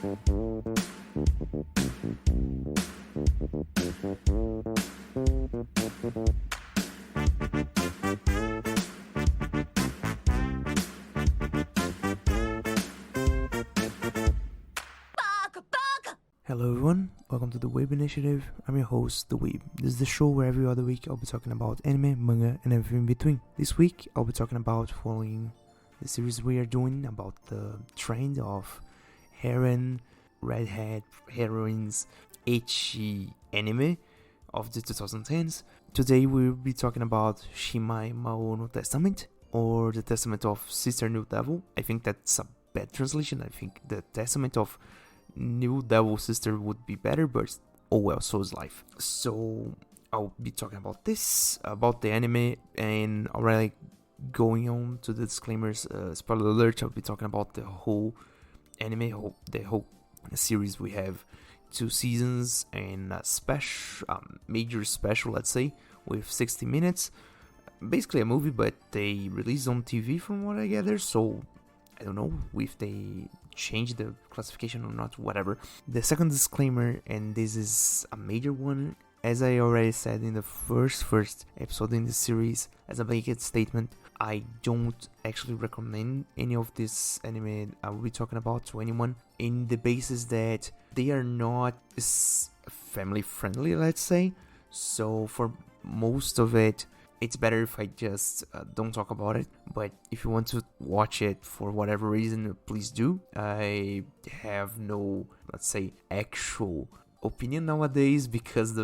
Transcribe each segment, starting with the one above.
Hello everyone, welcome to the Weeb Initiative. I'm your host, the Weeb. This is the show where every other week I'll be talking about anime, manga, and everything in between. This week I'll be talking about following the series we are doing about the trend of heroine, redhead heroines, ecchi anime of the 2010s. Today we'll be talking about Shinmai Maou no Testament, or the Testament of Sister New Devil. I think that's a bad translation. I think the Testament of New Devil Sister would be better, but oh well, so is life. So I'll be talking about this, about the anime, and already going on to the disclaimers. Spoiler alert, I'll be talking about the whole anime, the whole series. We have 2 seasons and a major special, let's say, with 60 minutes. Basically a movie, but they released on TV from what I gather, so I don't know if they changed the classification or not, whatever. The second disclaimer, and this is a major one, as I already said in the first episode in this series, as a blanket statement, I don't actually recommend any of this anime I will be talking about to anyone, in the basis that they are not family friendly, let's say. So for most of it, it's better if I just don't talk about it. But if you want to watch it for whatever reason, please do. I have no, let's say, actual opinion nowadays, because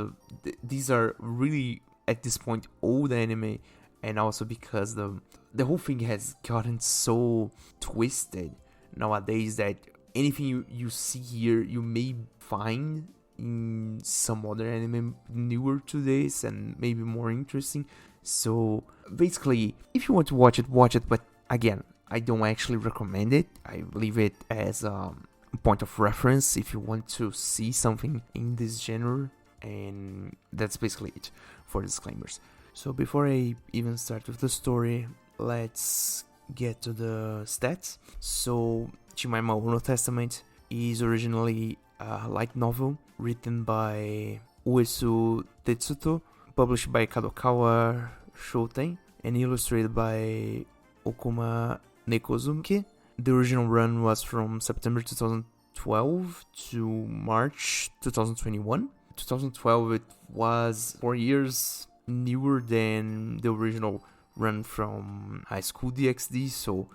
these are really, at this point, old anime, and also because the whole thing has gotten so twisted nowadays that anything you see here, you may find in some other anime newer to this and maybe more interesting. So basically, if you want to watch it, but again, I don't actually recommend it. I leave it as a point of reference if you want to see something in this genre, and that's basically it for disclaimers. So before I even start with the story, let's get to the stats. So Shinmai Maou no Testament is originally a light novel written by Uesu Tetsuto, published by Kadokawa Shoten, and illustrated by Okuma Nekozuki. The original run was from September 2012 to March 2021. 2012, it was 4 years newer than the original run from High School DxD, so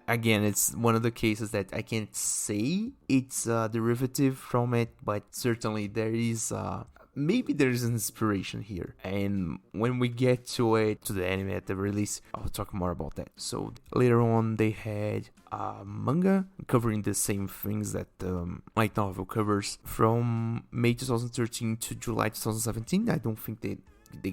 again, it's one of the cases that I can't say it's a derivative from it, but certainly there is maybe there's an inspiration here. And when we get to it, to the anime at the release, I'll talk more about that. So later on, they had a manga covering the same things that the light novel covers, from May 2013 to July 2017. I don't think they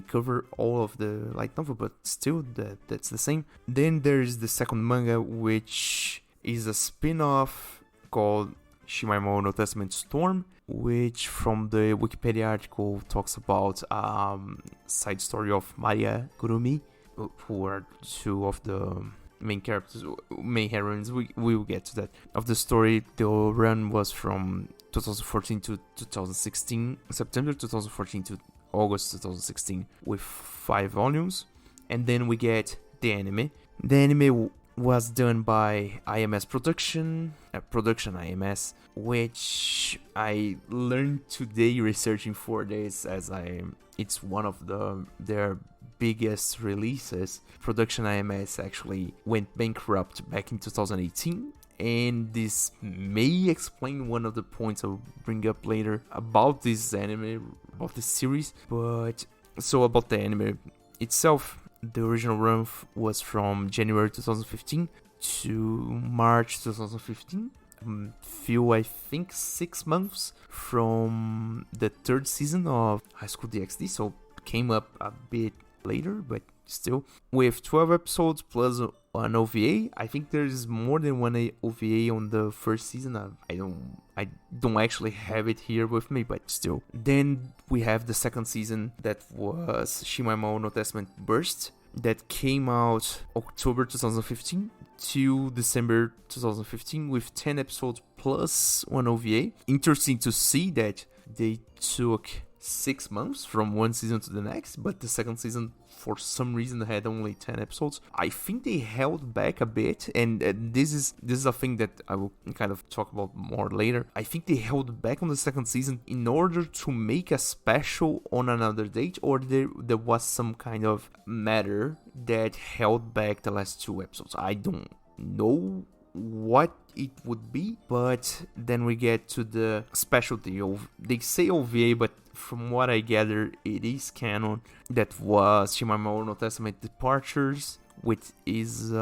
cover all of the light novel, but still, that's the same. Then there's the second manga, which is a spin-off called Shinmai Maou no Testament Storm, which from the Wikipedia article talks about side story of Maria Kurumi, who are 2 of the main characters, main heroines. We will get to that. Of the story, the run was from 2014 to 2016, September 2014 to August 2016, with 5 volumes. And then we get the anime. The anime was done by IMS Production IMS, which I learned today researching for this, as it's one of their biggest releases. Production IMS actually went bankrupt back in 2018, and this may explain one of the points I'll bring up later about this anime, about this series. But so about the anime itself, the original run was from January 2015 to March 2015. I think 6 months from the 3rd season of High School DxD, so came up a bit later, but still, with 12 episodes plus an OVA. I think there's more than one OVA on the first season. I don't actually have it here with me, but still. Then we have the second season, that was Shinmai Maou no Testament Burst, that came out October 2015. till December 2015 with 10 episodes plus one OVA. Interesting to see that they took 6 months from one season to the next, but the second season for some reason had only 10 episodes. I think they held back a bit, and this is a thing that I will kind of talk about more later. I think they held back on the second season in order to make a special on another date, or there was some kind of matter that held back the last 2 episodes. I don't know what it would be, but then we get to the specialty of, they say OVA, but from what I gather it is canon. That was Shinmai Maou No Testament Departures, which is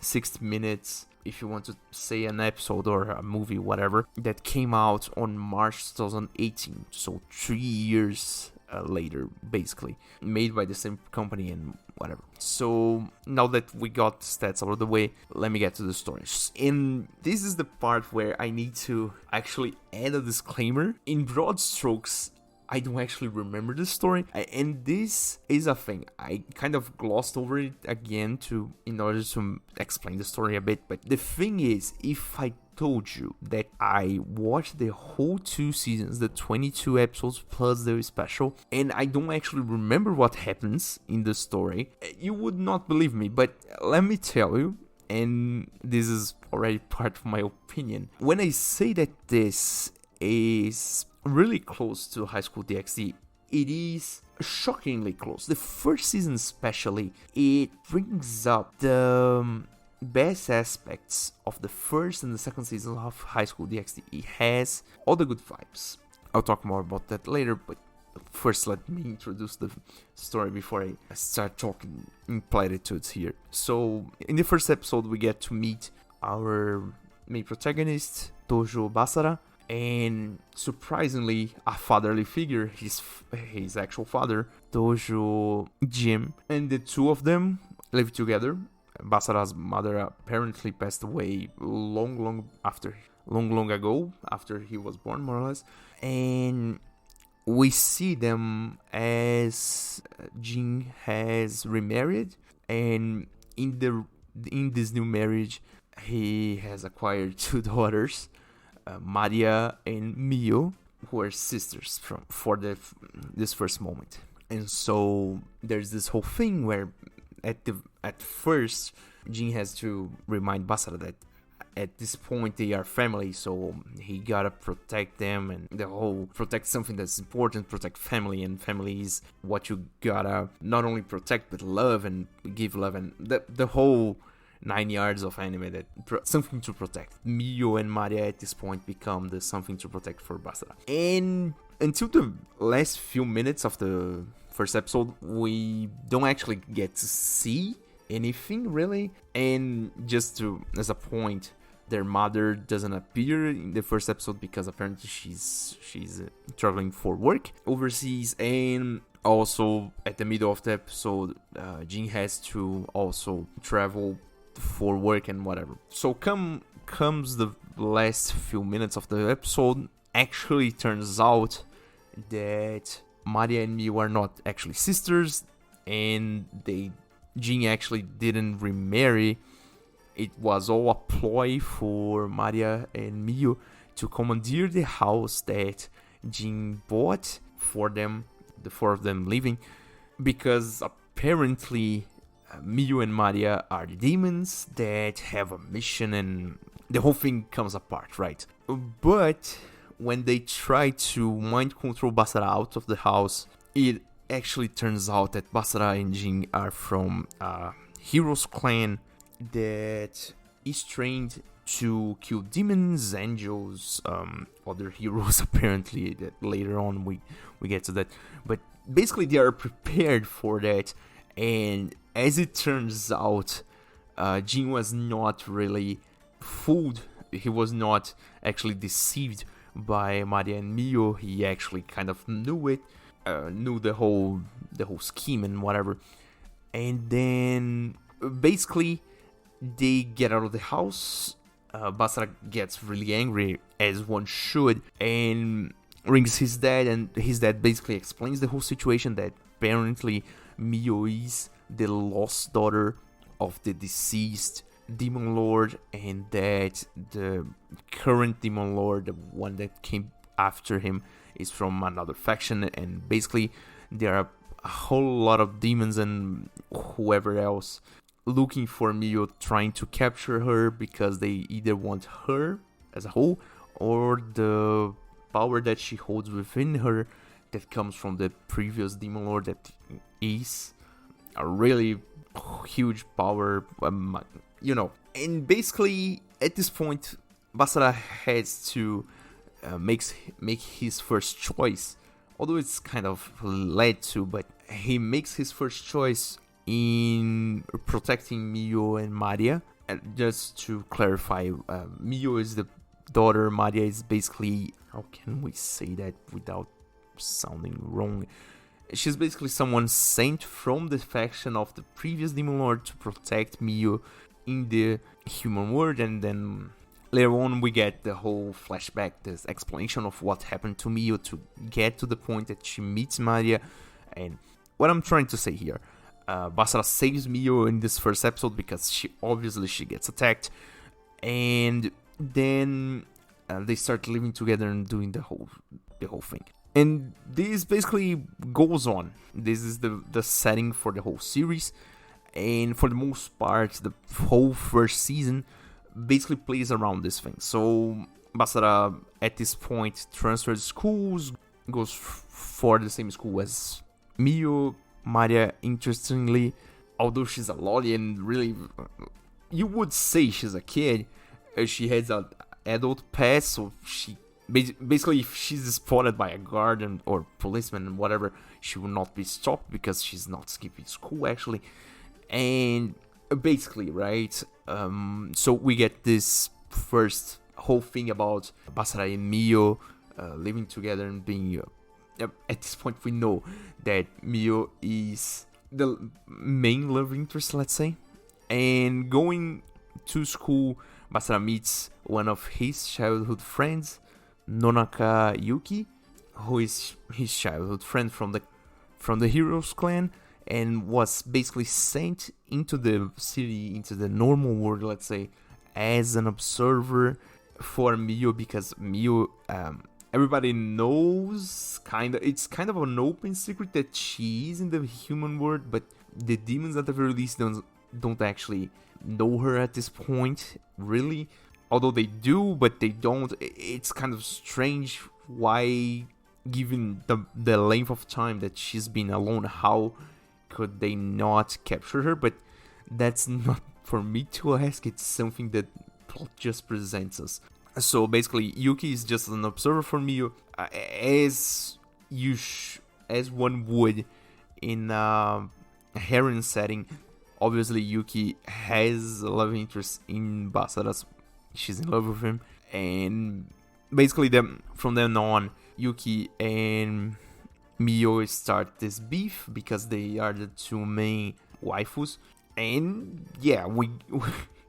60 minutes, if you want to say an episode or a movie, whatever, that came out on March 2018, so 3 years later, basically, made by the same company and whatever. So now that we got stats out of the way, let me get to the story. And this is the part where I need to actually add a disclaimer. In broad strokes, I don't actually remember the story, and this is a thing. I kind of glossed over it again in order to explain the story a bit, but the thing is, if I told you that I watched the whole 2 seasons, the 22 episodes plus the special, and I don't actually remember what happens in the story, you would not believe me. But let me tell you, and this is already part of my opinion, when I say that this is really close to High School DxD, it is shockingly close. The first season especially, it brings up the best aspects of the first and the second season of High School DxD. It has all the good vibes. I'll talk more about that later, but first let me introduce the story before I start talking in platitudes here. So in the first episode we get to meet our main protagonist, Tojo Basara, and surprisingly a fatherly figure, his actual father, Tojo Jim, and the two of them live together. Basara's mother apparently passed away long ago, after he was born, more or less, and we see them as Jin has remarried, and in this new marriage he has acquired 2 daughters, Maria and Mio, who are sisters for this first moment. And so there's this whole thing where at first Jin has to remind Basara that at this point they are family, so he gotta protect them, and the whole protect something that's important, protect family, and family is what you gotta not only protect but love and give love, and the whole 9 yards of anime, that something to protect. Mio and Maria at this point become the something to protect for Basara. And until the last few minutes of the first episode, we don't actually get to see anything really. And just as a point, their mother doesn't appear in the first episode because apparently she's traveling for work overseas. And also at the middle of the episode, Jin has to also travel for work and whatever. So comes the last few minutes of the episode. Actually turns out that Maria and Mio are not actually sisters, and Jin actually didn't remarry. It was all a ploy for Maria and Mio to commandeer the house that Jin bought for them, the 4 of them living, because apparently Mio and Maria are demons that have a mission, and the whole thing comes apart, right? But when they try to mind control Basara out of the house, it actually turns out that Basara and Jin are from a heroes clan that is trained to kill demons, angels, other heroes apparently, that later on we get to that. But basically they are prepared for that, and as it turns out, Jin was not really fooled. He was not actually deceived by Maria and Mio. He actually kind of knew it, knew the whole scheme and whatever. And then basically they get out of the house. Basara gets really angry, as one should, and rings his dad, and his dad basically explains the whole situation, that apparently Mio is the lost daughter of the deceased demon lord, and that the current demon lord, the one that came after him, is from another faction, and basically there are a whole lot of demons and whoever else looking for Mio, trying to capture her because they either want her as a whole or the power that she holds within her that comes from the previous demon lord, that is a really huge power, and basically at this point Basara has to make his first choice, although it's kind of led to, but he makes his first choice in protecting Mio and Maria. And just to clarify, Mio is the daughter, Maria is basically, how can we say that without sounding wrong? She's basically someone sent from the faction of the previous demon lord to protect Mio in the human world, and then later on we get the whole flashback, this explanation of what happened to Mio to get to the point that she meets Maria. And what I'm trying to say here, Basara saves Mio in this first episode because she gets attacked, and then they start living together and doing the whole thing. And this basically goes on. This is the setting for the whole series, and for the most part, the whole first season basically plays around this thing. So Basara at this point transfers schools, goes for the same school as Mio. Maria, interestingly, although she's a lolly and really, you would say she's a kid, she has an adult past, so she basically, if she's spotted by a guard or policeman and whatever, she will not be stopped because she's not skipping school actually. And basically, right, so we get this first whole thing about Basara and Mio living together and being at this point we know that Mio is the main love interest, let's say. And going to school, Basara meets one of his childhood friends, Nonaka Yuki, who is his childhood friend from the Heroes clan, and was basically sent into the city, into the normal world, let's say, as an observer for Mio, because Mio, everybody knows, it's kind of an open secret that she is in the human world, but the demons at the very least don't actually know her at this point, really. Although they do, but they don't. It's kind of strange why, given the length of time that she's been alone, how could they not capture her? But that's not for me to ask, it's something that plot just presents us. So basically, Yuki is just an observer for Mio, as one would in a harem setting. Obviously, Yuki has a love interest in Basara. She's in love with him, and basically, from then on, Yuki and Mio start this beef because they are the two main waifus. And yeah,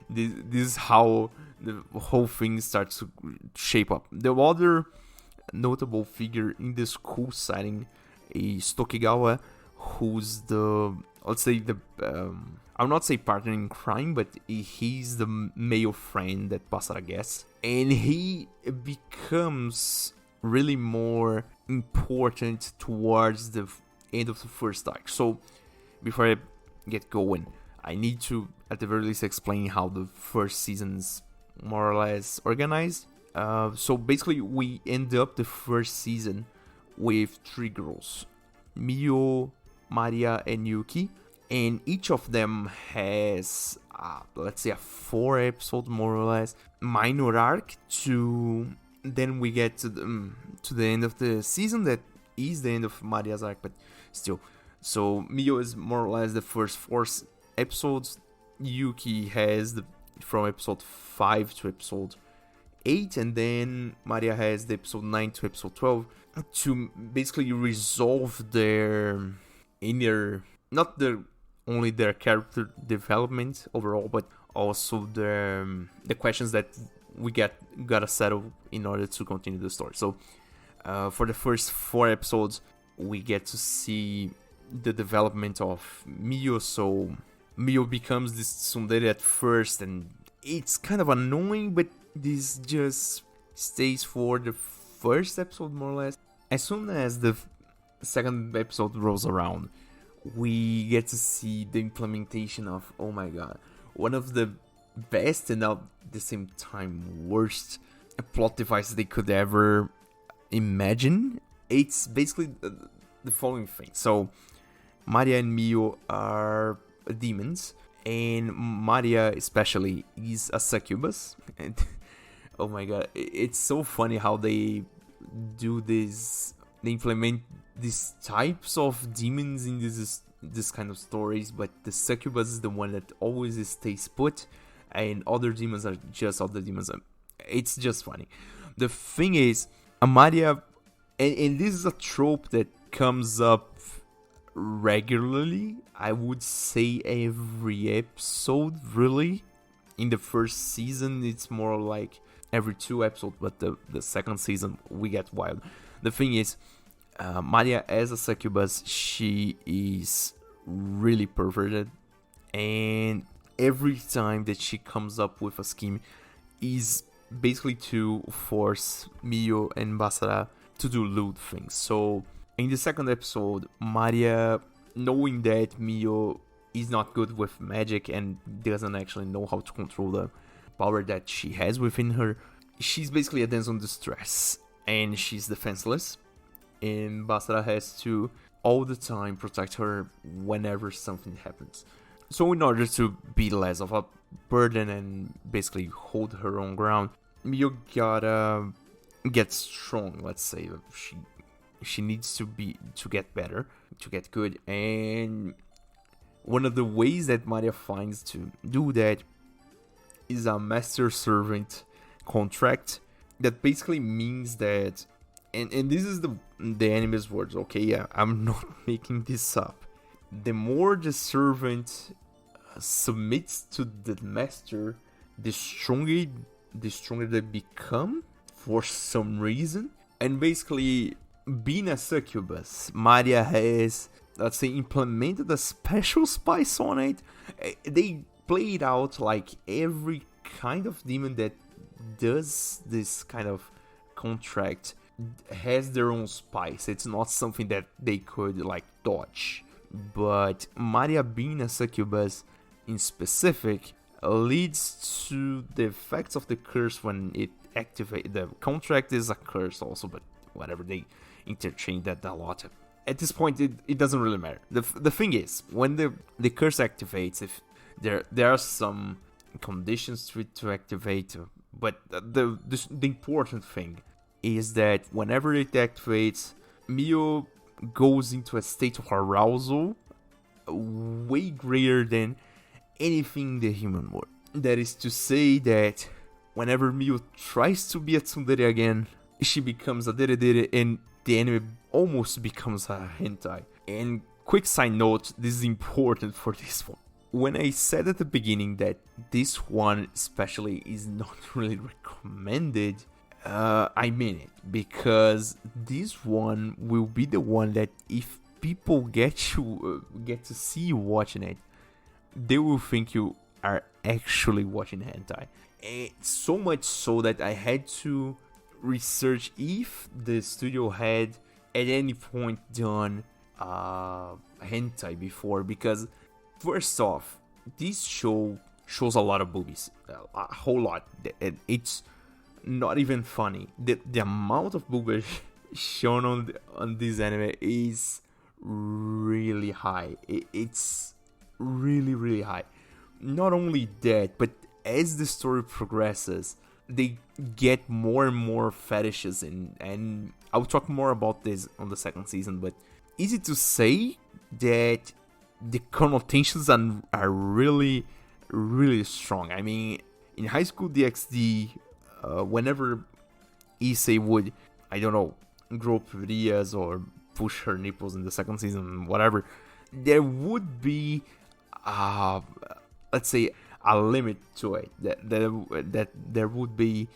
this is how the whole thing starts to shape up. The other notable figure in the school setting is Tokigawa, who's let's say I'll not say partner in crime, but he's the male friend that Basara gets, and he becomes really more important towards the end of the first arc. So before I get going, I need to at the very least explain how the first season's more or less organized. So basically, we end up the first season with 3 girls, Mio, Maria, and Yuki, and each of them has let's say a 4 episode more or less minor arc to then we get to the end of the season. That is the end of Maria's arc, but still. So Mio is more or less the first 4 episodes. Yuki has from episode 5 to episode 8, and then Maria has the episode 9 to episode 12 to basically resolve their inner, not only their character development overall, but also the questions that we gotta settle in order to continue the story. So for the first 4 episodes, we get to see the development of Mio. So Mio becomes this tsundere at first, and it's kind of annoying, but this just stays for the first episode more or less. As soon as the second episode rolls around, we get to see the implementation of, oh my god, one of the best and at the same time worst plot devices they could ever imagine. It's basically the following thing. So Maria and Mio are demons, and Maria especially is a succubus. And oh my god, it's so funny how they do this. They implement these types of demons in this kind of stories, but the succubus is the one that always stays put, and other demons are just other demons. It's just funny. The thing is, Amaria, and this is a trope that comes up regularly. I would say every episode, really. In the first season, it's more like every 2 episodes, but the second season, we get wild. The thing is, Maria, as a succubus, she is really perverted, and every time that she comes up with a scheme is basically to force Mio and Basara to do lewd things. So in the second episode, Maria, knowing that Mio is not good with magic and doesn't actually know how to control the power that she has within her, she's basically a damsel in distress, and she's defenseless, and Basara has to all the time protect her whenever something happens. So in order to be less of a burden and basically hold her own ground, Mio gotta get strong, let's say. She needs to get better, to get good, and one of the ways that Maria finds to do that is a master-servant contract. That basically means that, and this is the anime's words, okay? Yeah, I'm not making this up. The more the servant submits to the master, the stronger they become for some reason. And basically, being a succubus, Maria has, let's say, implemented a special spice on it. They play it out like every kind of demon that does this kind of contract has their own spice. It's not something that they could like dodge. But Maria being a succubus in specific leads to the effects of the curse when it activates. The contract is a curse also, but whatever, they interchange that a lot. At this point, it doesn't really matter. The thing is, when the curse activates, if there are some conditions to it to activate, but the important thing is that whenever it activates, Mio goes into a state of arousal way greater than anything in the human world. That is to say that whenever Mio tries to be a tsundere again, she becomes a dere, and the anime almost becomes a hentai. And quick side note, this is important for this one. When I said at the beginning that this one especially is not really recommended, I mean it, because this one will be the one that if people get to see you watching it, they will think you are actually watching hentai. And so much so that I had to research if the studio had at any point done hentai before, because first off, this show shows a lot of boobies, a whole lot, and it's not even funny. The amount of boobies shown on this anime is really high. It's really, really high. Not only that, but as the story progresses, they get more and more fetishes, and I'll talk more about this on the second season, but easy to say that the connotations are really, really strong. I mean, in High School DxD, whenever Issei would, I don't know, grow puberties or push her nipples in the second season, whatever, there would be, let's say, a limit to it. That there would be,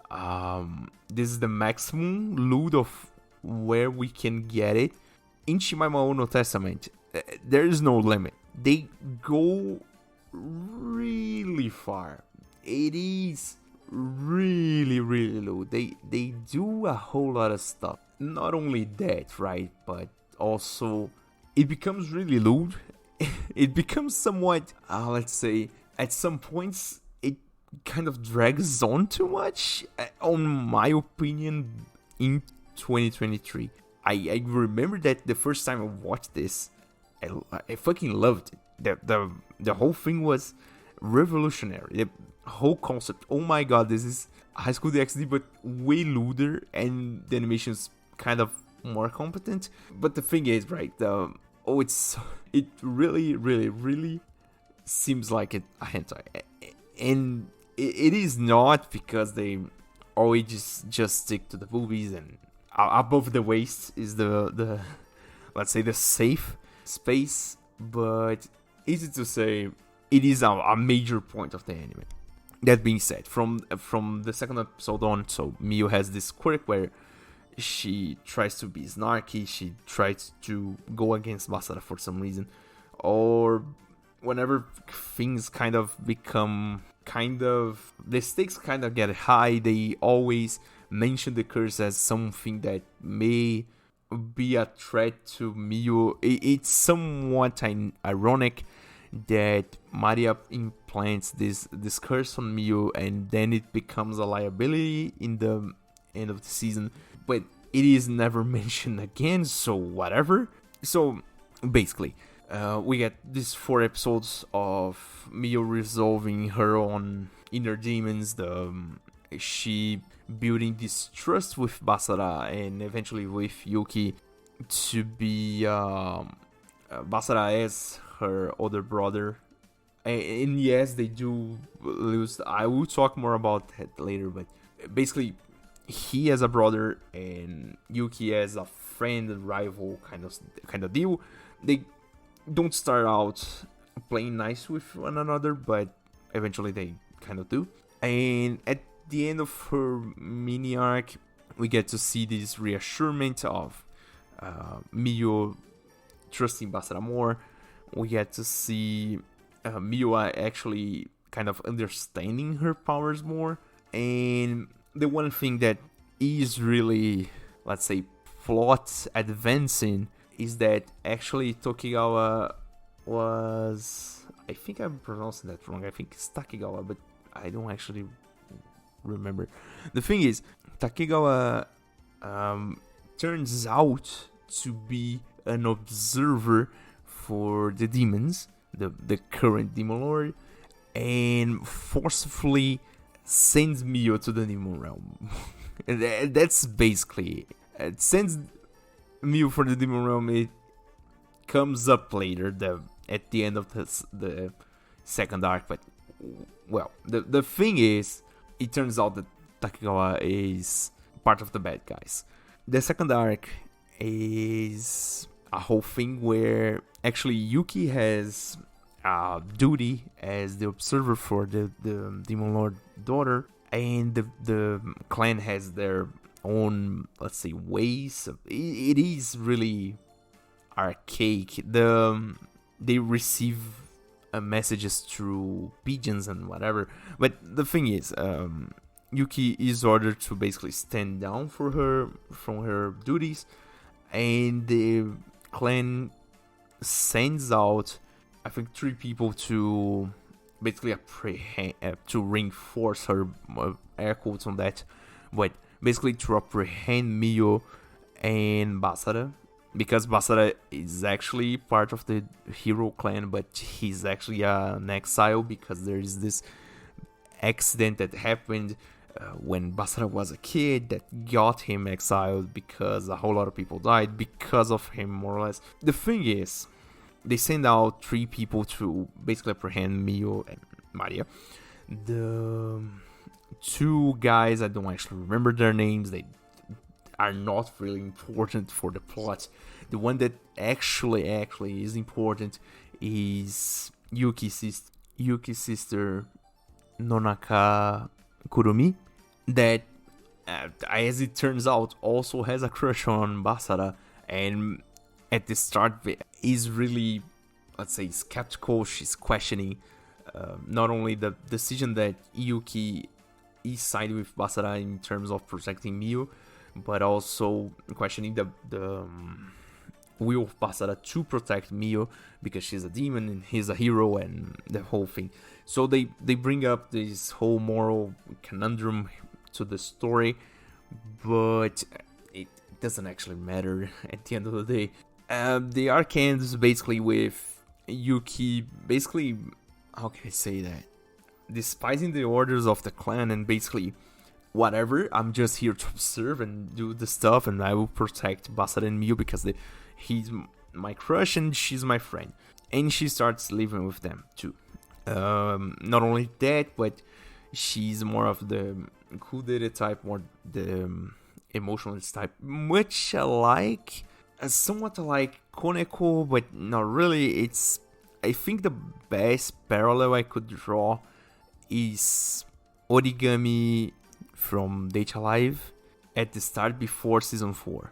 this is the maximum lewd of where we can get it. In Shinmai Maou no Testament, there is no limit. They go really far. It is really, really low. They do a whole lot of stuff. Not only that, right? But also, it becomes really lewd. It becomes somewhat, let's say, at some points, it kind of drags on too much, on my opinion, in 2023. I remember that the first time I watched this, I fucking loved it. The whole thing was revolutionary. The whole concept. Oh my god, this is High School DxD, but way lewder, and the animation's kind of more competent. But the thing is, right? It really, really, really seems like a hentai, and it is not, because they always just stick to the boobies, and above the waist is the let's say the safe space. But easy to say, it is a major point of the anime. That being said, from the second episode on, so Miu has this quirk where she tries to be snarky, she tries to go against Basara for some reason, or whenever things kind of become the stakes kind of get high, they always mention the curse as something that may be a threat to Miu. It's somewhat ironic that Maria implants this curse on Miu, and then it becomes a liability in the end of the season, but it is never mentioned again, so whatever. So basically, we get these 4 episodes of Miu resolving her own inner demons, she building this trust with Basara and eventually with Yuki to be Basara as her older brother. And yes, they do lose. I will talk more about that later, but basically, he as a brother and Yuki as a friend and rival kind of deal. They don't start out playing nice with one another, but eventually they kind of do. And at the end of her mini arc, we get to see this reassurance of Miu trusting Basara more. We get to see Miu actually kind of understanding her powers more. And the one thing that is really, let's say, plot advancing is that actually Tokigawa was, I think I'm pronouncing that wrong, I think it's Takigawa, but I don't actually remember. The thing is, Takigawa turns out to be an observer for the demons, the current demon lord, and forcefully sends Miu to the demon realm. And that's basically it. Sends Miu for the demon realm. It comes up later, at the end of the second arc. But well, the thing is, it turns out that Takigawa is part of the bad guys. The second arc is a whole thing where actually Yuki has a duty as the observer for the Demon Lord daughter, and the clan has their own, let's say, ways. It is really archaic. They receive messages through pigeons and whatever. But the thing is, Yuki is ordered to basically stand down from her duties, and the clan sends out, I think, 3 people to basically to reinforce her, air quotes on that, but basically to apprehend Miu and Basara, because Basara is actually part of the hero clan, but he's actually an exile because there is this accident that happened when Basara was a kid that got him exiled because a whole lot of people died because of him, more or less. The thing is, they send out 3 people to basically apprehend Miu and Maria. The 2 guys, I don't actually remember their names. They are not really important for the plot. The one that actually is important is Yuki's sister Nonaka Kurumi, that as it turns out also has a crush on Basara, and at the start is really, let's say, skeptical. She's questioning not only the decision that Yuki is side with Basara in terms of protecting Miu, but also questioning the will of Basara to protect Miu because she's a demon and he's a hero and the whole thing. So they bring up this whole moral conundrum to the story, but it doesn't actually matter at the end of the day. The arc ends basically with Yuki basically, how can I say that, despising the orders of the clan and basically, whatever, I'm just here to observe and do the stuff, and I will protect Basara and Miu because he's my crush and she's my friend. And she starts living with them too. Not only that, but she's more of the kudere type, more the emotionalist type, much alike, somewhat like Koneko, but not really. I think the best parallel I could draw is Origami from Date Alive at the start before season 4.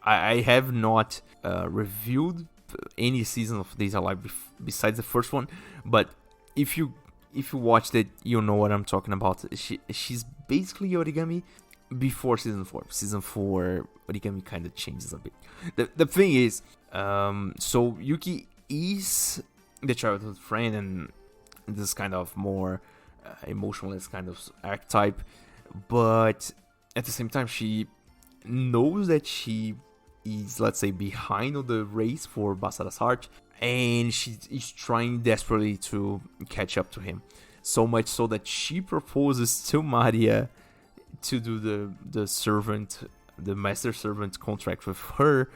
I have not reviewed any season of Date Alive besides the first one, but if you watched it, you know what I'm talking about. She's basically Origami before season 4. Season 4, Origami kind of changes a bit. The thing is, so Yuki is the childhood friend and this kind of more emotionalist kind of archetype, but at the same time she knows that she is, let's say, behind on the race for Basara's heart, and she is trying desperately to catch up to him. So much so that she proposes to Maria to do the master servant contract with her.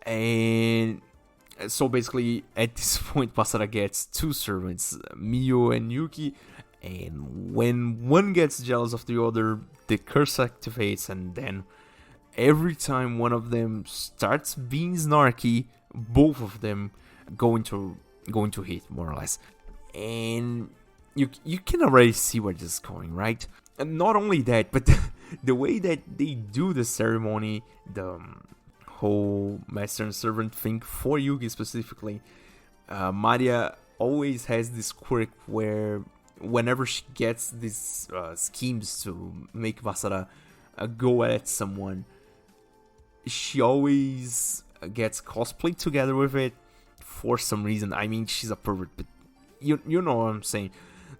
And so basically at this point Basara gets 2 servants, Miu and Yuki, and when one gets jealous of the other, the curse activates, and then every time one of them starts being snarky, both of them going to hit, more or less. And you can already see where this is going, right? And not only that, but the way that they do the ceremony, the whole master and servant thing for Yuki specifically, Maria always has this quirk where whenever she gets these schemes to make Basara go at someone, she always gets cosplay together with it for some reason. I mean, she's a pervert, but you know what I'm saying.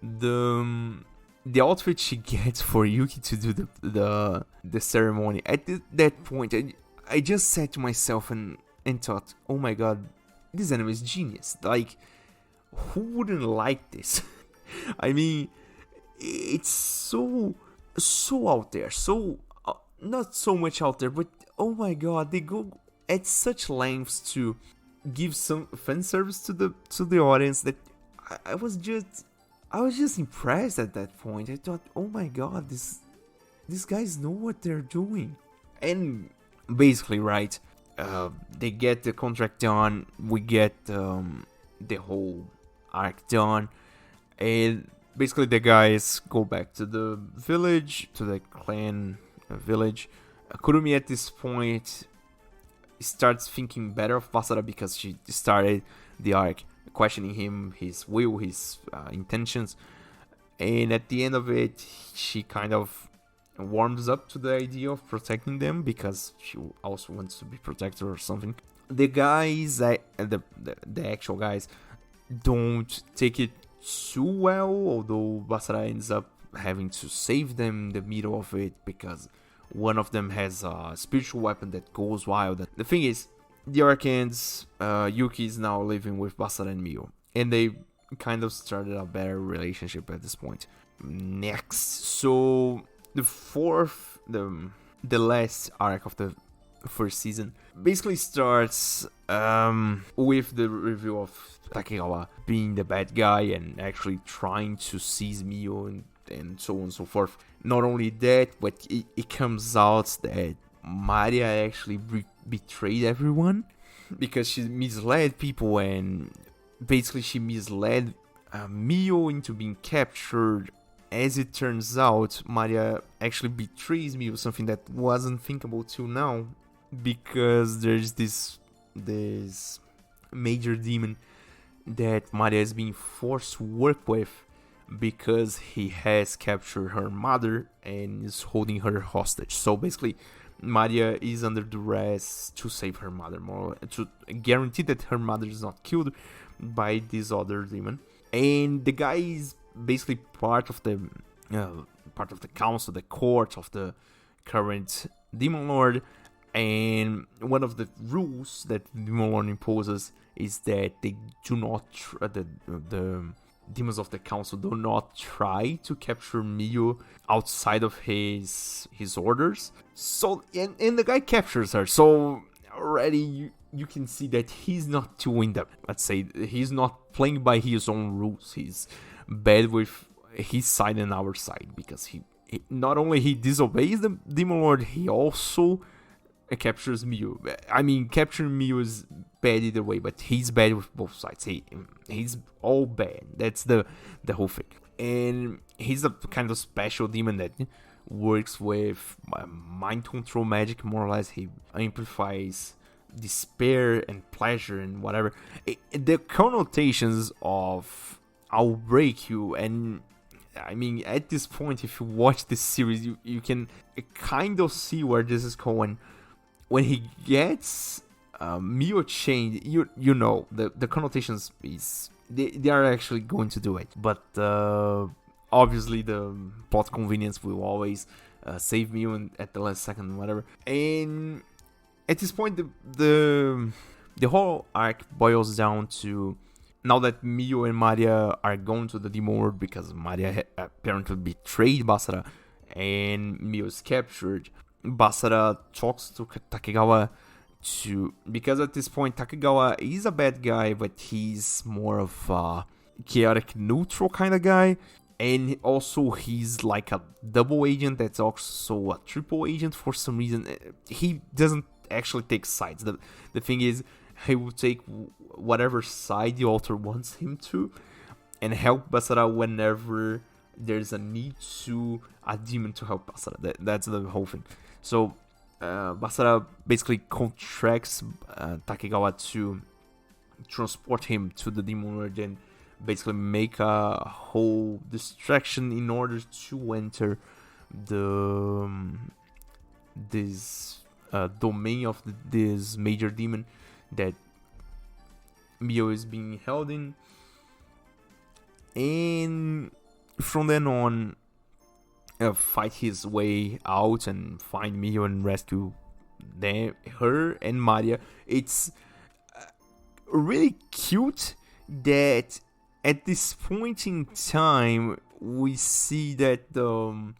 The outfit she gets for Yuki to do the ceremony, at that point I just said to myself and thought, oh my god, this anime is genius. Like, who wouldn't like this? I mean, it's so out there, so not so much out there, but oh my god, they go at such lengths to give some fan service to the audience that I was just impressed at that point. I thought, oh my god, these guys know what they're doing. And basically, right, they get the contract done, we get the whole arc done, and basically the guys go back to the village, to the clan village. Kurumi at this point starts thinking better of Basara because she started the arc questioning him, his will, his intentions, and at the end of it she kind of warms up to the idea of protecting them because she also wants to be protected or something. The guys, the actual guys, don't take it too well, although Basara ends up having to save them in the middle of it because one of them has a spiritual weapon that goes wild. The thing is, the arc ends, Yuki is now living with Basara and Miu, and they kind of started a better relationship at this point. Next, so the last arc of the first season basically starts with the reveal of Takegawa being the bad guy and actually trying to seize Miu and so on and so forth. Not only that, but it comes out that Maria actually betrayed everyone because she misled people, and basically she misled Miu into being captured. As it turns out, Maria actually betrays Miu, something that wasn't thinkable till now, because there's this major demon that Maria is being forced to work with because he has captured her mother and is holding her hostage. So basically, Maria is under duress to save her mother, more to guarantee that her mother is not killed by this other demon. And the guy is basically part of the council, the court of the current demon lord. And one of the rules that the demon lord imposes is that they do not the demons of the council do not try to capture Mio outside of his orders. So and the guy captures her. So already you can see that he's not doing that. Let's say he's not playing by his own rules. He's bad with his side and our side, because he not only he disobeys the demon lord, he also captures Mio. I mean, capturing Mio is bad either way, but he's bad with both sides. He's all bad. That's the whole thing. And he's a kind of special demon that works with mind control magic, more or less. He amplifies despair and pleasure and whatever. The connotations of "I'll break you," and I mean, at this point, if you watch this series, you can kind of see where this is going. When he gets Mio chained, you know the connotations is they are actually going to do it. But obviously the plot convenience will always save Mio at the last second, whatever. And at this point, the whole arc boils down to, now that Mio and Maria are going to the demon world because Maria apparently betrayed Basara and Mio is captured, Basara talks to Takegawa because at this point Takegawa is a bad guy, but he's more of a chaotic neutral kind of guy, and also he's like a double agent that's also a triple agent for some reason. He doesn't actually take sides. The thing is, he will take whatever side the author wants him to and help Basara whenever there's a need to a demon to help Basara. That's the whole thing. So Basara basically contracts Takegawa to transport him to the demon world and basically make a whole distraction in order to enter this domain of this major demon that Mio is being held in. And from then on, fight his way out and find Mio and rescue her and Maria. It's really cute that at this point in time we see that the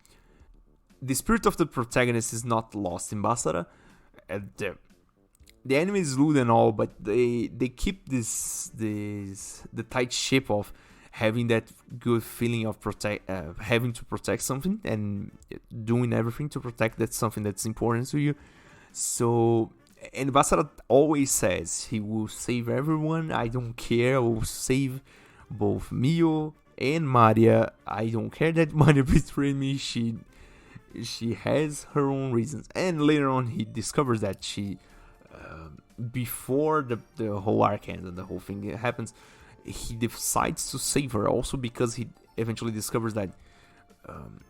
spirit of the protagonist is not lost in Basara. The enemy is lewd and all, but they keep the tight ship of having that good feeling of having to protect something and doing everything to protect that something that's important to you. So, and Basara always says he will save everyone. I don't care. I will save both Mio and Maria. I don't care that Maria betrayed me. She has her own reasons. And later on, he discovers that she, before the whole arc ends and the whole thing happens, he decides to save her, also because he eventually discovers that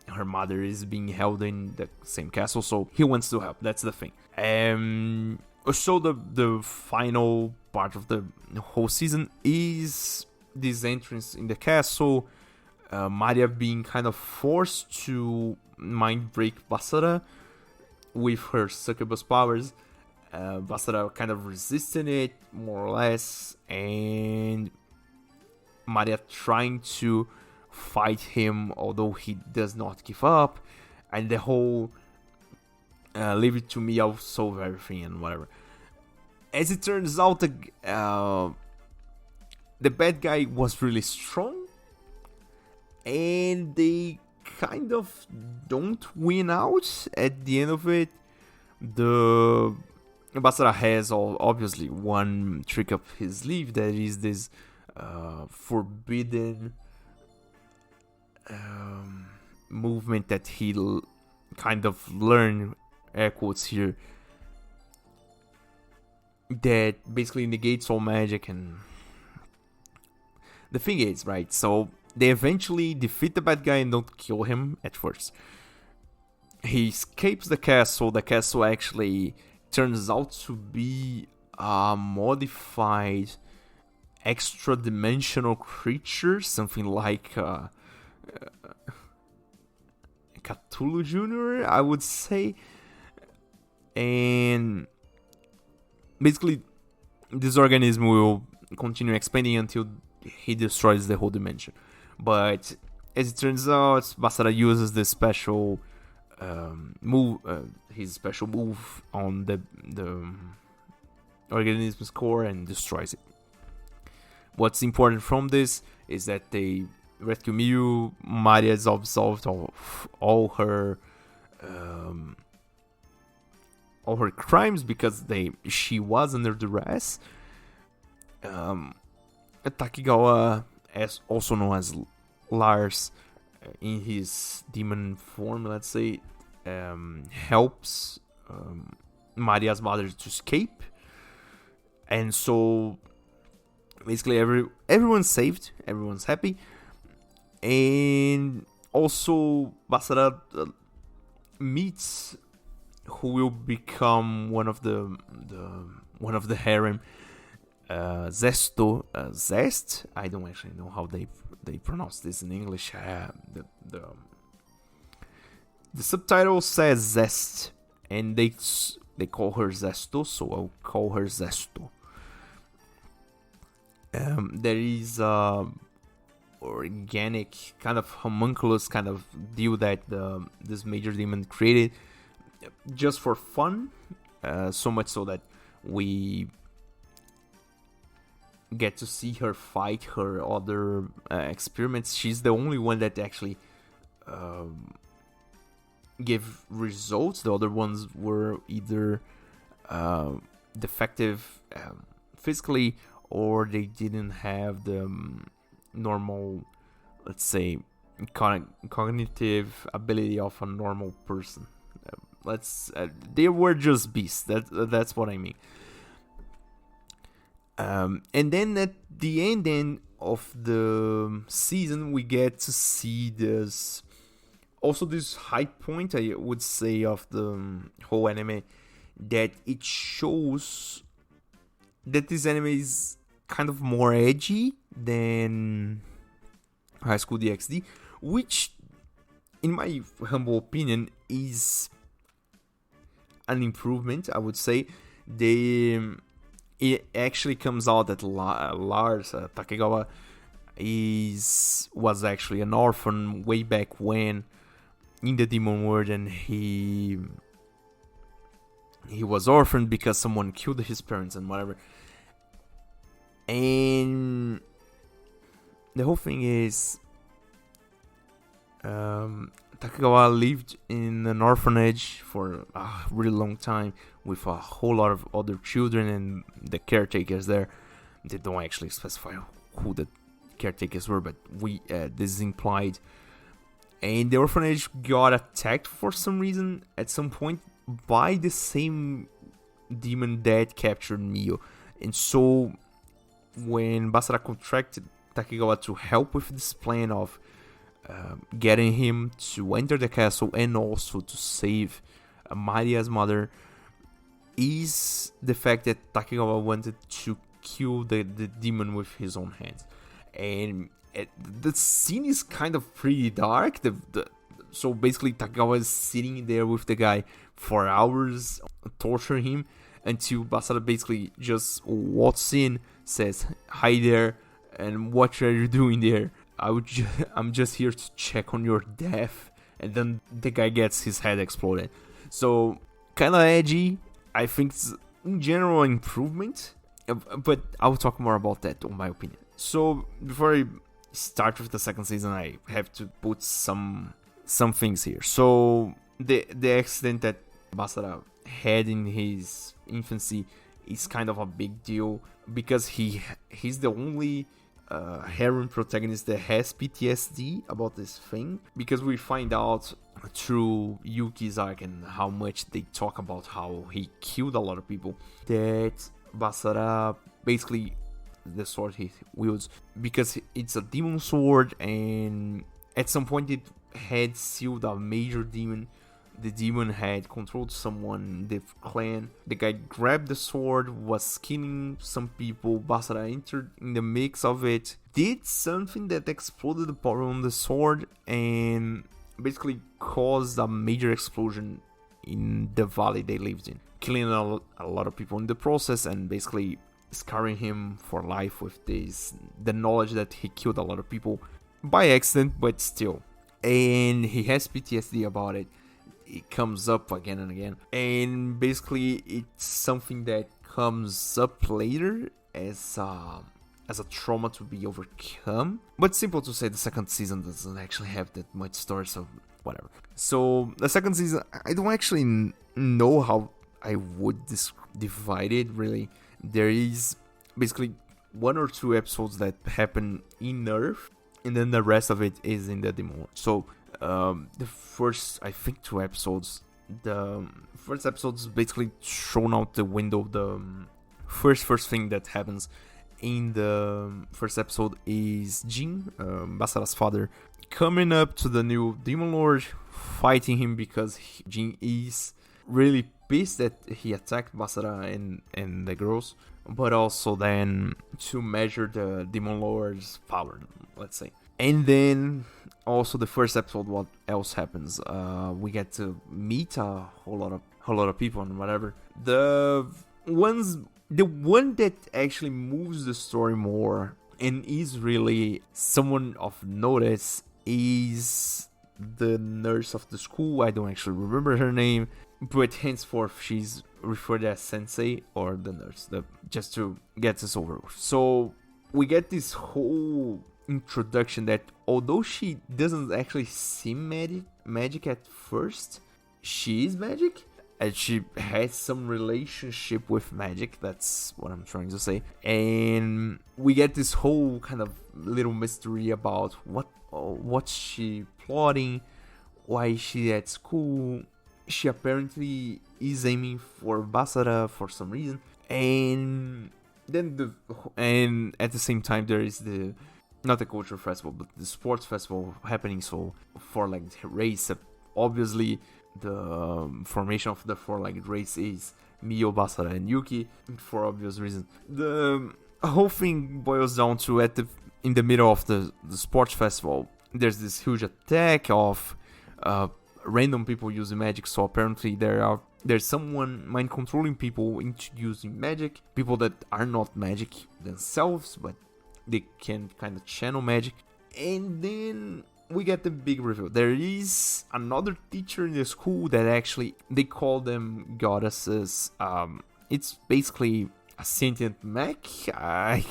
her mother is being held in the same castle, so he wants to help. That's the thing. So the final part of the whole season is this entrance in the castle, Maria being kind of forced to mind break Basara with her succubus powers. Basara kind of resisting it, more or less, and Maria trying to fight him, although he does not give up, and the whole leave it to me, I'll solve everything and whatever. As it turns out, the bad guy was really strong, and they kind of don't win out at the end of it. The Basara has obviously one trick up his sleeve, that is this forbidden movement that he kind of learned, air quotes here, that basically negates all magic. And the thing is, right, so they eventually defeat the bad guy and don't kill him at first. He escapes the castle. The castle actually turns out to be a modified extra-dimensional creature, something like Cthulhu Jr., I would say. And basically, this organism will continue expanding until he destroys the whole dimension. But as it turns out, Basara uses this special move, his special move on the organism's core and destroys it. What's important from this is that they rescue Miu. Maria is absolved of all her crimes because she was under duress. Takigawa, as also known as Lars, in his demon form, let's say, helps Maria's mother to escape, and so basically everyone's saved, everyone's happy, and also Basara meets who will become one of the harem, Zest. I don't actually know how they pronounce this in English. The subtitle says Zest, and they call her Zesto, so I'll call her Zesto. There is organic kind of homunculus kind of deal that this major demon created just for fun, so much so that we get to see her fight her other experiments. She's the only one that actually gave results. The other ones were either defective physically, or they didn't have the normal, let's say, cognitive ability of a normal person. They were just beasts. That's what I mean. And then at the end of the season, we get to see this high point, I would say, of the whole anime, that it shows that this anime is kind of more edgy than High School DxD, which, in my humble opinion, is an improvement, I would say. It actually comes out that Lars Takegawa was actually an orphan way back when in the demon world, and he was orphaned because someone killed his parents and whatever. And the whole thing is, Takegawa lived in an orphanage for a really long time with a whole lot of other children and the caretakers there. They don't actually specify who the caretakers were, but this is implied. And the orphanage got attacked for some reason at some point by the same demon that captured Mio. And so when Basara contracted Takegawa to help with this plan of getting him to enter the castle and also to save Maria's mother, is the fact that Takegawa wanted to kill the demon with his own hands. And the scene is kind of pretty dark. So basically Takegawa is sitting there with the guy for hours, torturing him, until Basara basically just walks in, says, "Hi there, and what are you doing there? I'm just here to check on your death." And then the guy gets his head exploded. So kind of edgy. I think it's in general an improvement, but I'll talk more about that on my opinion. So before I start with the second season, I have to put some things here. So the accident that Basara had in his infancy is kind of a big deal, because he's the only harem protagonist that has PTSD about this thing, because we find out through Yuki's arc and how much they talk about how he killed a lot of people, that Basara basically the sword he wields, because it's a demon sword, and at some point it had sealed a major demon. The demon had controlled someone in the clan. The guy grabbed the sword, was killing some people. Basara entered in the mix of it, did something that exploded the power on the sword, and basically caused a major explosion in the valley they lived in, killing a lot of people in the process, and basically scarring him for life with the knowledge that he killed a lot of people by accident, but still. And he has PTSD about it. It comes up again and again, and basically it's something that comes up later as a trauma to be overcome. But simple to say, the second season doesn't actually have that much story, so whatever. So the second season, I don't actually know how I would divide it really. There is basically 1 or 2 episodes that happen in Earth, and then the rest of it is in the Demon World. So the first, I think, 2 episodes, the first episode is basically thrown out the window. The first thing that happens in the first episode is Jin, Basara's father, coming up to the new Demon Lord, fighting him because Jin is really pissed that he attacked Basara and the girls, but also then to measure the Demon Lord's power, let's say. And then also the first episode, what else happens? We get to meet a whole lot of people and whatever. The one that actually moves the story more and is really someone of notice is the nurse of the school. I don't actually remember her name, but henceforth she's referred as Sensei or the nurse, just to get this over with. So we get this whole introduction that although she doesn't actually seem magic at first, she is magic, and she has some relationship with magic. That's what I'm trying to say. And we get this whole kind of little mystery about what's she plotting, why is she at school. She apparently is aiming for Basara for some reason, and then and at the same time there is not the culture festival, but the sports festival happening. So four-legged race, obviously the formation of the four-legged race is Mio, Basara, and Yuki, for obvious reasons. The whole thing boils down to in the middle of the sports festival, there's this huge attack of random people using magic. So apparently there's someone mind controlling people into using magic, people that are not magic themselves, but they can kind of channel magic. And then we get the big reveal. There is another teacher in the school that actually, they call them goddesses. It's basically a sentient mech. I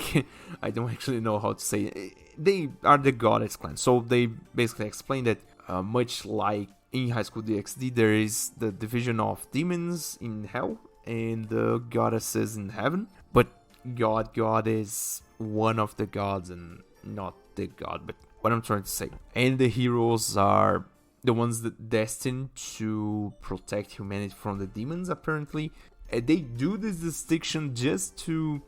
don't actually know how to say it. They are the goddess clan. So they basically explain that much like in High School DxD, there is the division of demons in hell and the goddesses in heaven. But God is one of the gods and not the god, but what I'm trying to say. And the heroes are the ones that destined to protect humanity from the demons, apparently. And they do this distinction just to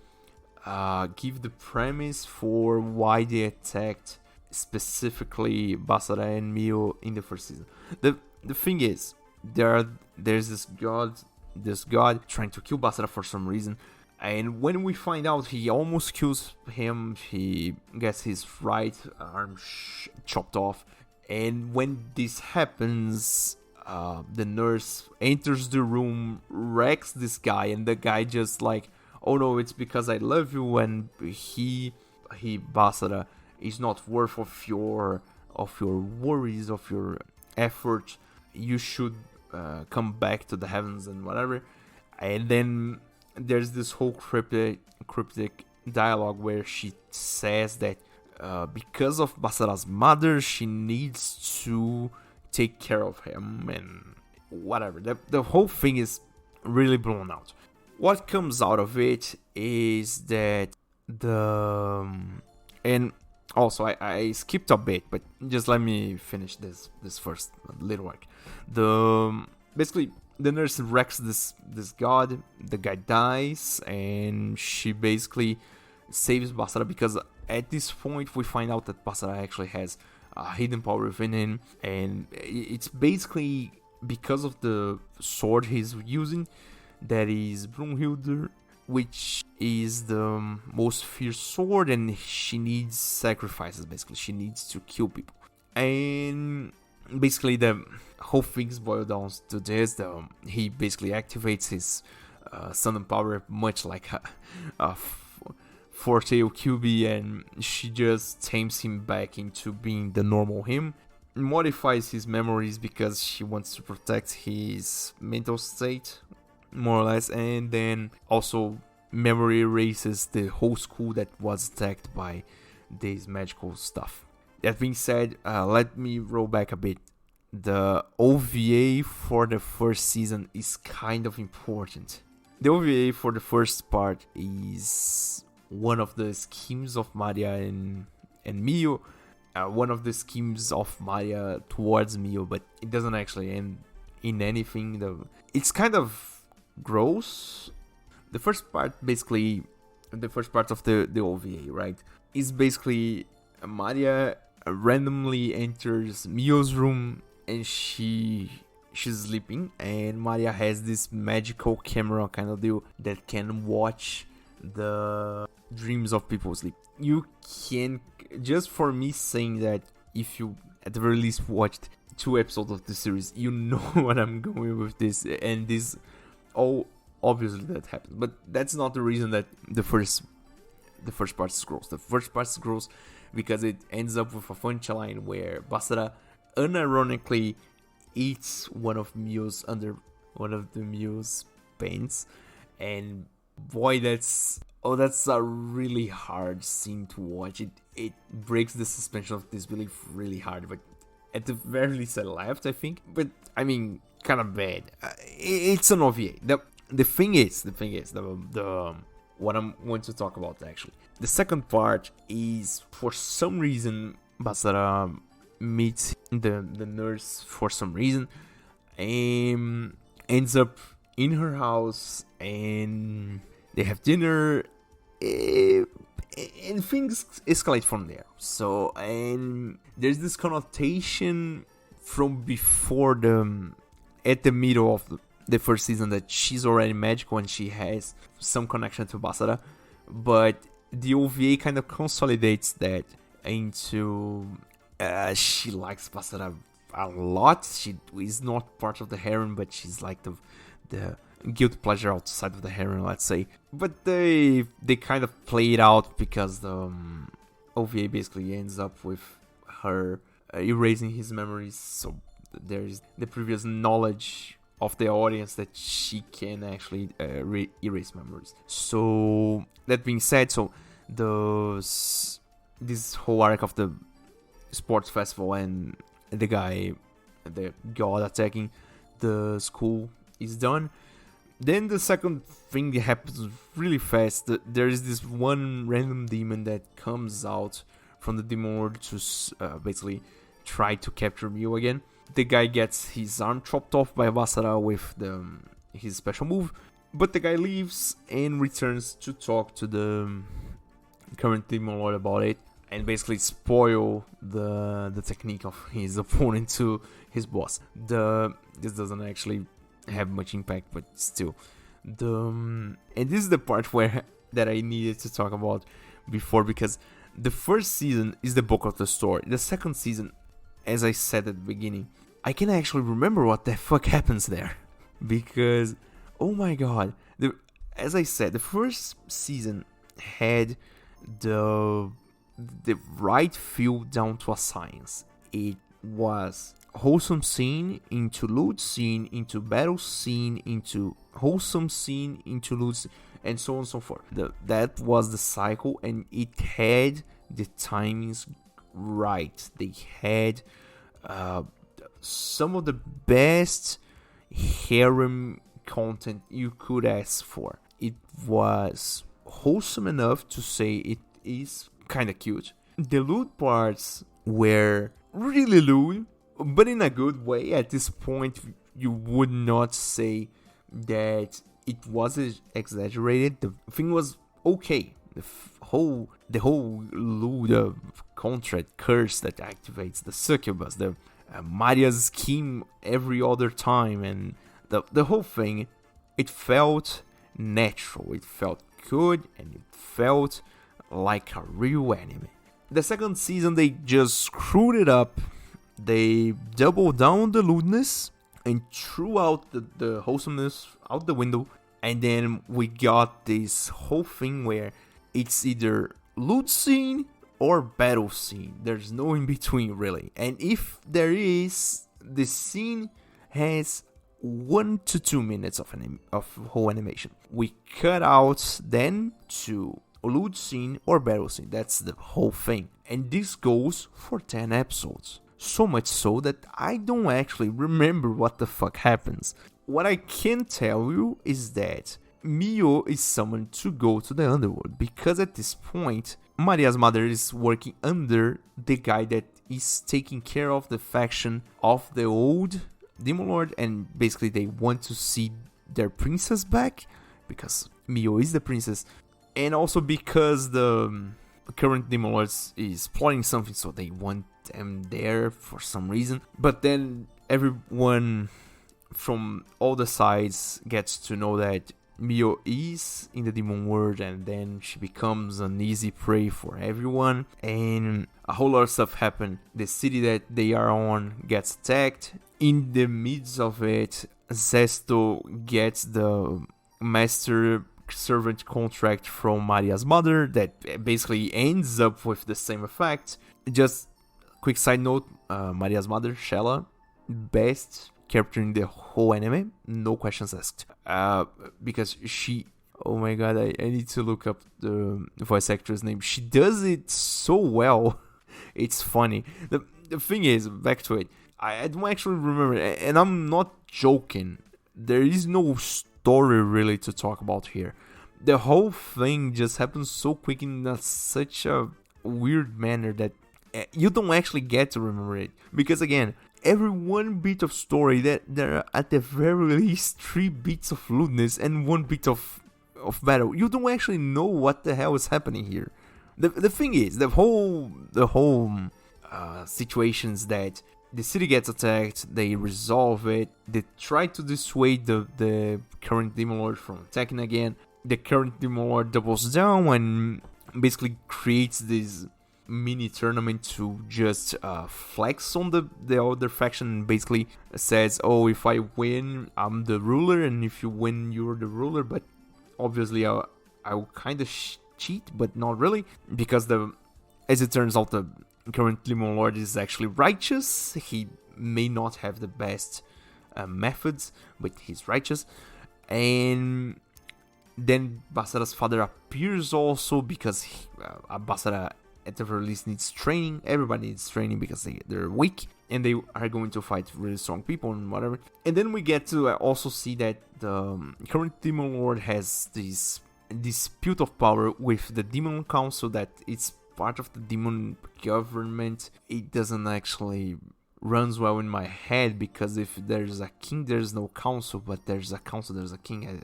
give the premise for why they attacked specifically Basara and Mio in the first season. The thing is, there's this god trying to kill Basara for some reason. And when we find out he almost kills him, he gets his right arm chopped off. And when this happens, the nurse enters the room, wrecks this guy, and the guy just like, oh no, it's because I love you, and he Basara is not worth of your worries, of your effort. You should come back to the heavens and whatever. And then there's this whole cryptic dialogue where she says that because of Basara's mother, she needs to take care of him and whatever. The whole thing is really blown out. What comes out of it is that and also I skipped a bit, but just let me finish this first little arc. Basically, the nurse wrecks this god, the guy dies, and she basically saves Basara, because at this point we find out that Basara actually has a hidden power within him, and it's basically because of the sword he's using, that is Brunhilde, which is the most fierce sword, and she needs sacrifices. Basically, she needs to kill people, and basically the whole things boil down to this. He basically activates his Sudden power, much like a four-tail QB, and she just tames him back into being the normal him. Modifies his memories because she wants to protect his mental state, more or less, and then also memory erases the whole school that was attacked by this magical stuff. That being said, let me roll back a bit. The OVA for the first season is kind of important. The OVA for the first part is one of the schemes of Maria and Mio. One of the schemes of Maria towards Mio, but it doesn't actually end in anything. It's kind of gross. The first part of the OVA, right, is basically Maria randomly enters Mio's room and she's sleeping, and Maria has this magical camera kind of deal that can watch the dreams of people sleep. You can, just for me saying that, if you at the very least watched 2 episodes of the series, you know what I'm going with this, and this obviously that happens, but that's not the reason that the first part is gross. The first part is gross because it ends up with a punchline where Basara unironically eats one of the Mio's pants, and boy, that's a really hard scene to watch. It breaks the suspension of disbelief really hard, but at the very least I laughed, I think. But I mean, kind of bad. It's an OVA. The thing is, what I'm going to talk about actually. The second part is, for some reason, Basara meets the nurse for some reason, and ends up in her house, and they have dinner, and things escalate from there. So, and there's this connotation from before at the middle of the first season, that she's already magical and she has some connection to Basara, but the OVA kind of consolidates that into she likes Basara a lot. She is not part of the harem, but she's like the guilty pleasure outside of the harem, let's say. But they kind of play it out because the OVA basically ends up with her erasing his memories, so there's the previous knowledge of the audience that she can actually erase memories. So that being said, so this whole arc of the sports festival and the god attacking the school is done. Then the second thing that happens really fast. There is this one random demon that comes out from the demon world to basically try to capture Mio again. The guy gets his arm chopped off by Basara with his special move, but the guy leaves and returns to talk to the current demon lord about it, and basically spoil the technique of his opponent to his boss. This doesn't actually have much impact, but still. And this is the part that I needed to talk about before, because the first season is the bulk of the story. The second season, as I said at the beginning, I can actually remember what the fuck happens there, because oh my god, as I said, the first season had the right feel down to a science. It was wholesome scene into lewd scene into battle scene into wholesome scene into lewd scene, and so on and so forth. That was the cycle, and it had the timings right. They had some of the best harem content you could ask for. It was wholesome enough to say it is kind of cute. The lewd parts were really lewd, but in a good way. At this point, you would not say that it was exaggerated. The thing was okay. the whole Luda contract curse that activates the succubus, the Maria's scheme every other time, and the whole thing, it felt natural, it felt good, and it felt like a real anime. The second season, they just screwed it up. They doubled down the lewdness and threw out the wholesomeness out the window. And then we got this whole thing where it's either lewd scene or battle scene. There's no in between, really. And if there is, the scene has 1 to 2 minutes of whole animation. We cut out then to lewd scene or battle scene. That's the whole thing. And this goes for 10 episodes. So much so that I don't actually remember what the fuck happens. What I can tell you is that Mio is summoned to go to the underworld, because at this point, Maria's mother is working under the guy that is taking care of the faction of the old Demon Lord, and basically they want to see their princess back, because Mio is the princess, and also because the current Demon Lord is plotting something, so they want them there for some reason. But then everyone from all the sides gets to know that Mio is in the demon world, and then she becomes an easy prey for everyone, and a whole lot of stuff happen. The city that they are on gets attacked. In the midst of it, Zesto gets the master servant contract from Maria's mother that basically ends up with the same effect. Just quick side note, Maria's mother, Shella, best character in the whole anime, no questions asked. Because she, oh my god, I need to look up the voice actor's name. She does it so well. It's funny. The thing is, back to it, I don't actually remember, and I'm not joking. There is no story really to talk about here. The whole thing just happens so quick in such a weird manner that you don't actually get to remember it. Because again, every one bit of story, that there are at the very least 3 bits of lewdness and 1 bit of battle. You don't actually know what the hell is happening here. The thing is, the whole situations that the city gets attacked, they resolve it, they try to dissuade the current Demon Lord from attacking again. The current Demon Lord doubles down and basically creates this mini tournament to just flex on the other faction. Basically says, oh, if I win, I'm the ruler, and if you win, you're the ruler. But obviously I'll kind of cheat, but not really, because as it turns out, the current Demon Lord is actually righteous. He may not have the best methods, but he's righteous. And then Basara's father appears also, because Basara at the very least needs training. Everybody needs training because they're weak, and they are going to fight really strong people and whatever. And then we get to also see that the current Demon Lord has this dispute of power with the Demon Council, that it's part of the demon government. It doesn't actually runs well in my head, because if there's a king, there's no council, but there's a council, there's a king.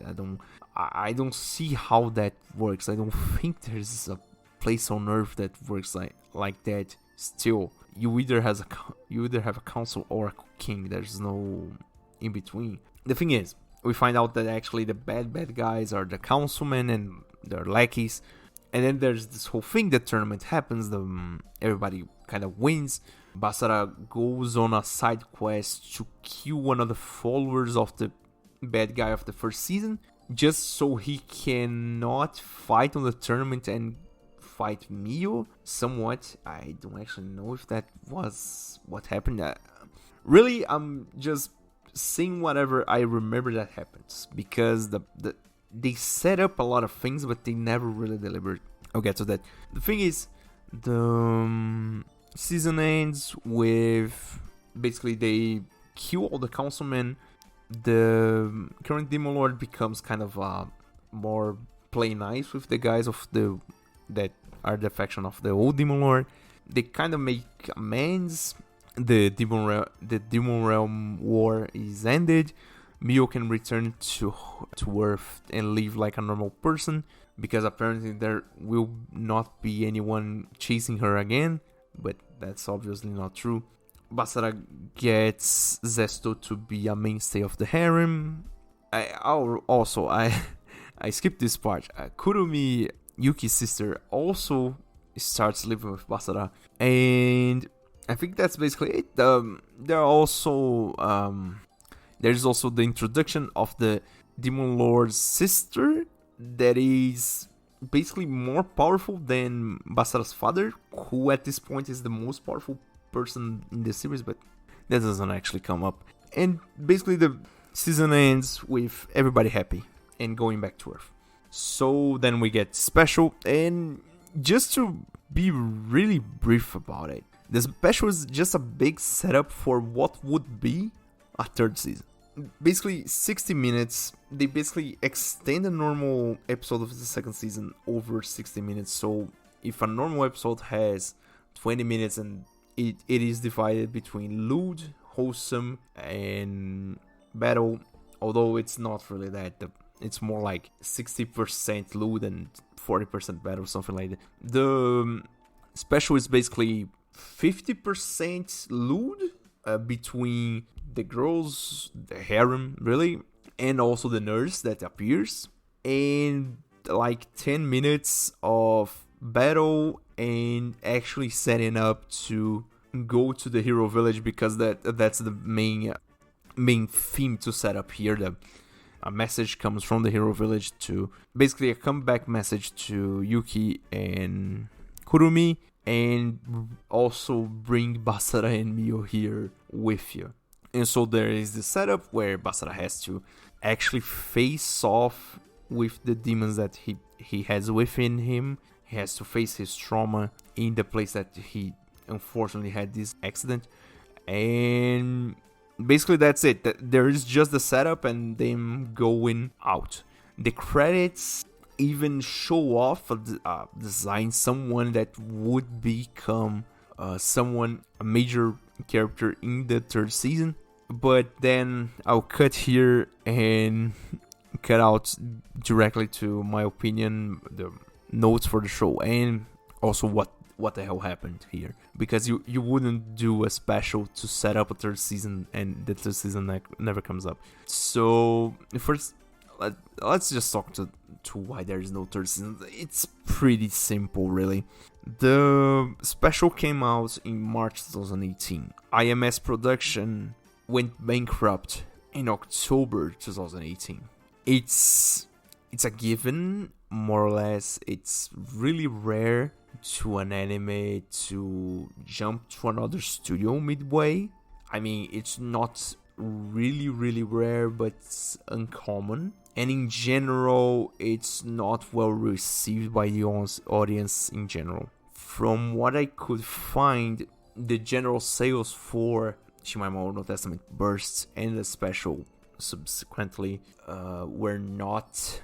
I don't see how that works. I don't think there's a place on earth that works like that. Still, you either have a council or a king. There's no in between. The thing is, we find out that actually the bad guys are the councilmen and their lackeys. And then there's this whole thing, the tournament happens, everybody kind of wins. Basara goes on a side quest to kill one of the followers of the bad guy of the first season, just so he cannot fight on the tournament and fight Mio somewhat. I don't actually know if that was what happened. Really, I'm just saying whatever I remember that happens, because they set up a lot of things, but they never really delivered. I'll get to that. The thing is, the season ends with basically they kill all the councilmen. The current Demon Lord becomes kind of more play nice with the guys that are the faction of the old Demon Lord. They kind of make amends. The Demon Realm war is ended, Mio can return to Earth and live like a normal person, because apparently there will not be anyone chasing her again, but that's obviously not true. Basara gets Zesto to be a mainstay of the harem. I skipped this part. Kurumi, Yuki's sister, also starts living with Basara, and I think that's basically it. There are also there's also the introduction of the Demon Lord's sister, that is basically more powerful than Basara's father, who at this point is the most powerful person in the series, but that doesn't actually come up. And basically the season ends with everybody happy and going back to Earth. So then we get special, and just to be really brief about it, the special is just a big setup for what would be a third season. Basically 60 minutes. They basically extend a normal episode of the second season over 60 minutes. So if a normal episode has 20 minutes and it is divided between lewd, wholesome, and battle, although it's not really that. It's more like 60% lewd and 40% battle, something like that. The special is basically 50% lewd between the girls, the harem, really, and also the nurse that appears, and like 10 minutes of battle and actually setting up to go to the hero village, because that's the main theme to set up here. A message comes from the hero village, to basically a comeback message to Yuki and Kurumi, and also bring Basara and Mio here with you. And so there is the setup where Basara has to actually face off with the demons that he has within him. He has to face his trauma in the place that he unfortunately had this accident. And basically that's it. There is just the setup and them going out. The credits even show off a design, someone that would become a major character in the third season. But then I'll cut here and cut out directly to my opinion, the notes for the show, and also what the hell happened here, because you wouldn't do a special to set up a third season and the third season never comes up. So first, let's just talk to why there is no third season. It's pretty simple, really. The special came out in March 2018. IMS production went bankrupt in October 2018. It's a given, more or less. It's really rare to an anime to jump to another studio midway. I mean, it's not really, really rare, but it's uncommon. And in general, it's not well received by the audience in general. From what I could find, the general sales for Shinmai Maou No Testament Bursts and the special subsequently were not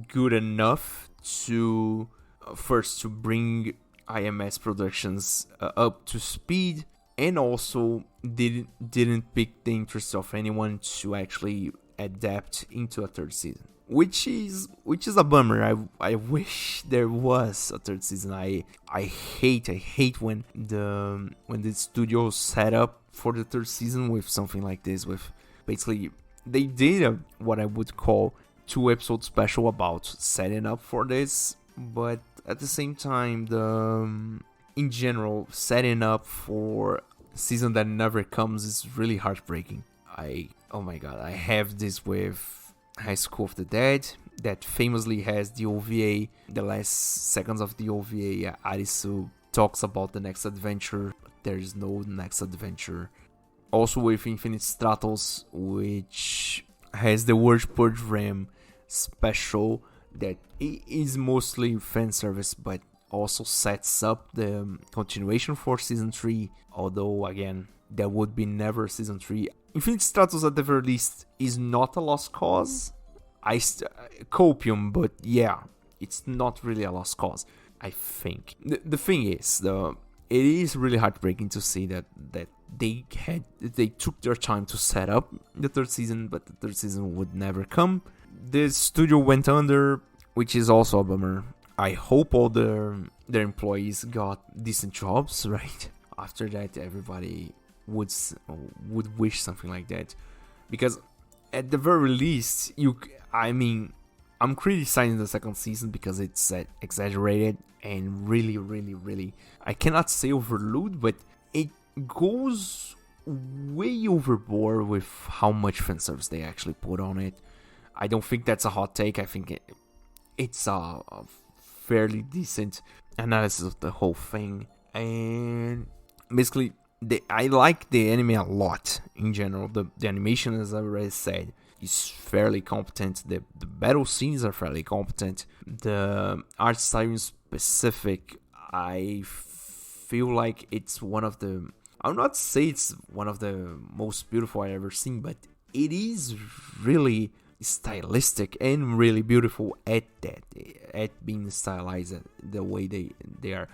good enough to first to bring IMS productions up to speed, and also didn't pique the interest of anyone to actually adapt into a third season, which is a bummer. I wish there was a third season. I hate when the studio set up for the third season with something like this. With basically they did what I would call 2-episode special about setting up for this, but at the same time, in general, setting up for a season that never comes is really heartbreaking. Oh my god, I have this with High School DxD, that famously has the OVA. The last seconds of the OVA, Arisu talks about the next adventure. There is no next adventure. Also with Infinite Stratos, which has the Word Purge Ram special that is mostly fan service, but also sets up the continuation for Season 3. Although, again, there would be never Season 3. Infinite Stratos, at the very least, is not a lost cause. Copium, but yeah, it's not really a lost cause, I think. The thing is, it is really heartbreaking to see that they took their time to set up the third season, but the third season would never come. The studio went under, which is also a bummer. I hope all their employees got decent jobs, right? After that, everybody would wish something like that, because at the very least, I'm criticizing the second season because it's exaggerated and really, really, really, I cannot say overload, but it goes way overboard with how much fan service they actually put on it. I don't think that's a hot take. I think it's a fairly decent analysis of the whole thing. And basically, I like the anime a lot in general. The animation, as I already said, is fairly competent. The battle scenes are fairly competent. The art style in specific, I feel like it's one of the... I'll not say it's one of the most beautiful I've ever seen, but it is really stylistic and really beautiful at being stylized the way they are.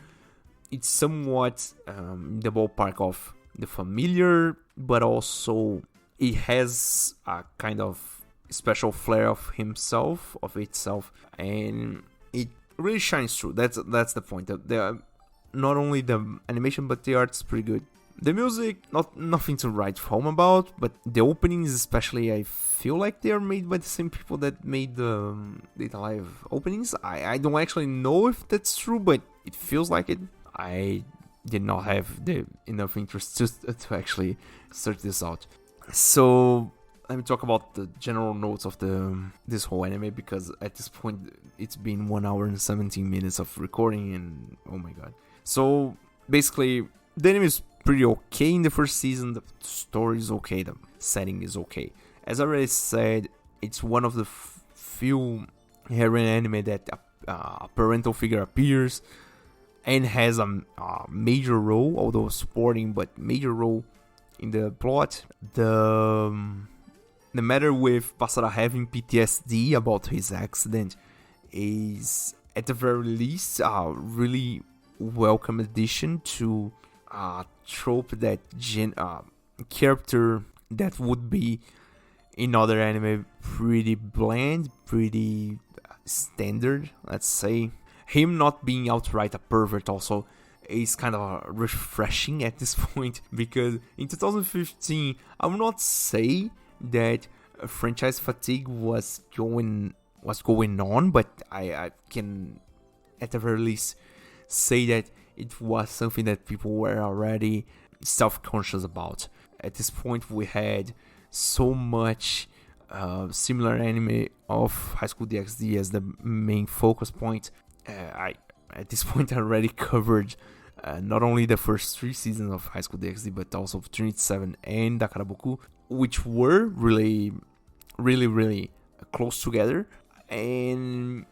It's somewhat the ballpark of the familiar, but also it has a kind of special flair of itself, and it really shines through. That's the point. Not only the animation, but the art's pretty good. The music, nothing to write home about, but the openings especially, I feel like they are made by the same people that made the Data Live openings. I don't actually know if that's true, but it feels like it. I did not have enough interest to actually search this out. So let me talk about the general notes of this whole anime, because at this point it's been 1 hour and 17 minutes of recording, and oh my god. So basically, the anime is pretty okay in the first season. The story is okay, the setting is okay. As I already said, it's one of the few heroine anime that a parental figure appears and has a major role, although supporting, but major role in the plot. The matter with Basara having PTSD about his accident is, at the very least, a really welcome addition to a trope that character that would be in other anime pretty bland, pretty standard, let's say. Him not being outright a pervert also is kind of refreshing at this point, because in 2015, I will not say that franchise fatigue was going on, but I can at the very least say that it was something that people were already self-conscious about. At this point, we had so much similar anime of High School DxD as the main focus point. At this point I already covered not only the first 3 seasons of High School DxD, but also Trinity 7 and Dakaraboku, which were really, really, really close together. And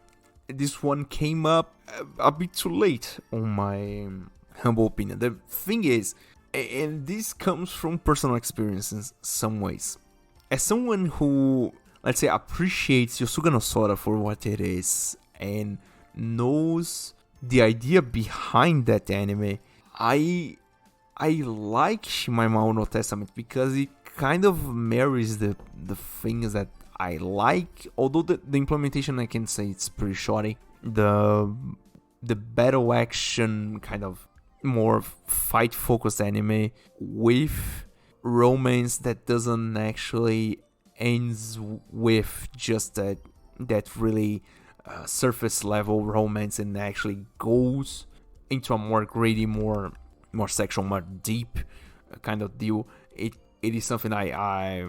this one came up a bit too late, on my humble opinion. The thing is, and this comes from personal experience in some ways, as someone who, let's say, appreciates Yosuga no Sora for what it is and knows the idea behind that anime, I like Shinmai Maou no Testament because it kind of marries the things that I like, although the implementation, I can say it's pretty shoddy. The battle action, kind of more fight focused anime with romance that doesn't actually ends with just that really surface level romance, and actually goes into a more gritty, more sexual, more deep kind of deal. It is something I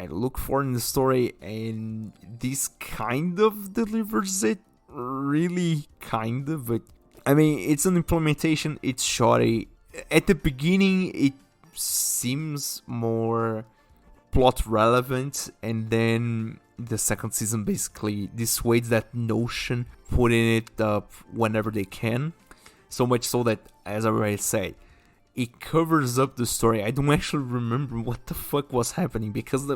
look for in the story, and this kind of delivers it, really kind of. But I mean, it's an implementation, it's shoddy. At the beginning it seems more plot relevant, and then the second season basically dissuades that notion, putting it up whenever they can. So much so that, as I already said, it covers up the story. I don't actually remember what the fuck was happening, because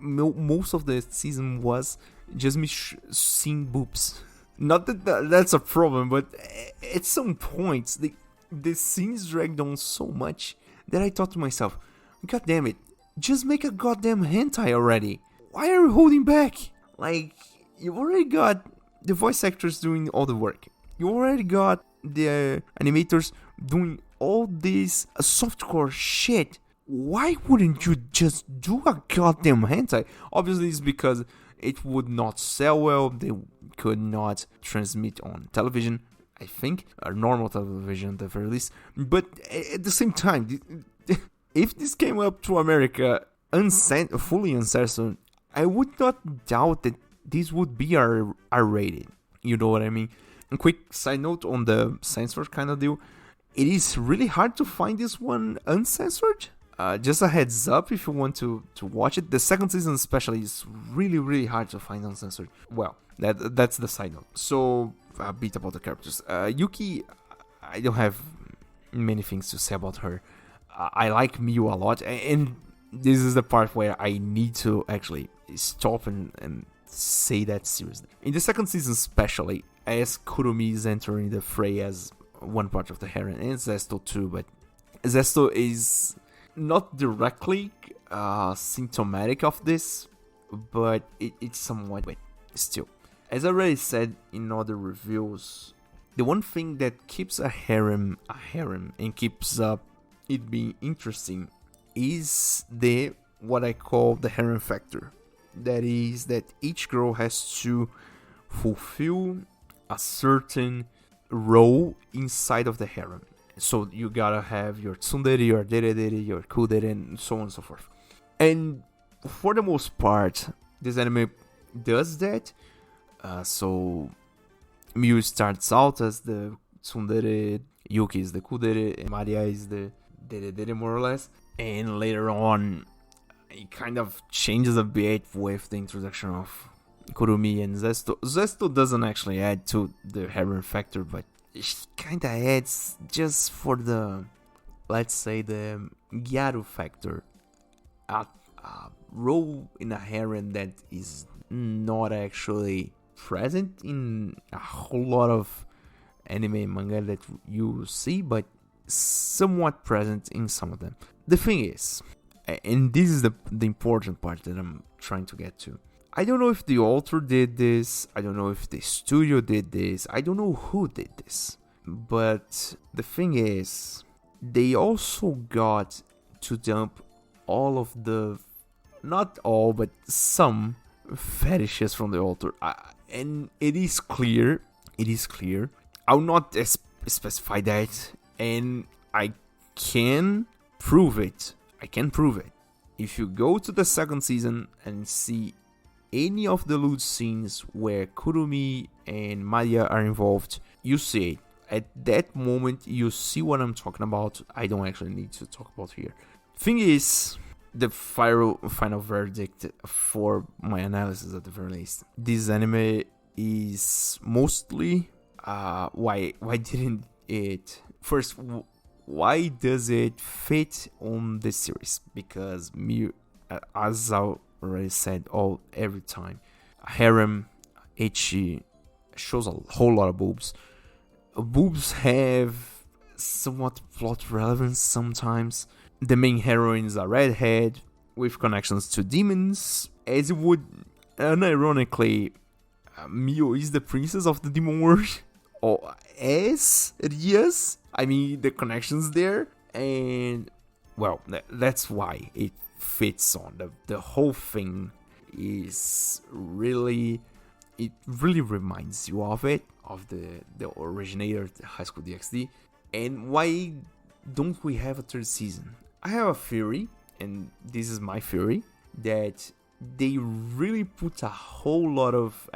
most of the season was just me seeing boobs. Not that that's a problem, but at some points the scenes dragged on so much that I thought to myself, God damn it, just make a goddamn hentai already. Why are you holding back? Like, you already got the voice actors doing all the work. You already got the animators doing all this softcore shit. Why wouldn't you just do a goddamn hentai? Obviously, it's because it would not sell well. They could not transmit on television, I think, or normal television at the very least. But at the same time, if this came up to America fully uncensored, I would not doubt that this would be R-rated. You know what I mean? A quick side note on the censored kind of deal. It is really hard to find this one uncensored. Just a heads up if you want to watch it. The second season especially is really, really hard to find uncensored. Well, that's the side note. So, a bit about the characters. Yuki, I don't have many things to say about her. I like Miu a lot, and this is the part where I need to actually stop and say that seriously. In the second season especially, as Kurumi is entering the fray as one part of the harem, and Zesto too, but Zesto is not directly symptomatic of this, but it's somewhat, but still. As I already said in other reviews, the one thing that keeps a harem and keeps it being interesting is what I call the harem factor. That is that each girl has to fulfill a certain role inside of the harem. So you gotta have your tsundere, your deredere, your kudere, and so on and so forth. And for the most part, this anime does that. So Miu starts out as the tsundere, Yuki is the kudere, and Maria is the deredere, more or less. And later on, it kind of changes a bit with the introduction of Kurumi and Zesto. Zesto doesn't actually add to the harem factor, but it kind of adds just for the, let's say, the gyaru factor. A role in a harem that is not actually present in a whole lot of anime and manga that you see, but somewhat present in some of them. The thing is, and this is the important part that I'm trying to get to, I don't know if the author did this, I don't know if the studio did this, I don't know who did this, but the thing is, they also got to dump all of the, not all, but some fetishes from the author, and it is clear, I'll not specify that, and I can prove it. If you go to the second season and see any of the lewd scenes where Kurumi and Maria are involved, you see it. At that moment, you see what I'm talking about. I don't actually need to talk about here. Thing is, the final verdict for my analysis at the very least. This anime is mostly why didn't it first? Why does it fit on this series? Because as I already said every time, harem, ecchi, shows a whole lot of boobs. Boobs have somewhat plot relevance sometimes. The main heroine is a redhead with connections to demons, as it would, unironically, Miu is the princess of the demon world. Or as Rias, I mean, the connections there, and well, that's why it fits on. The whole thing is really, it really reminds you of it, of the originator, the High School DxD. And why don't we have a third season? I have a theory, and this is my theory, that they really put a whole lot of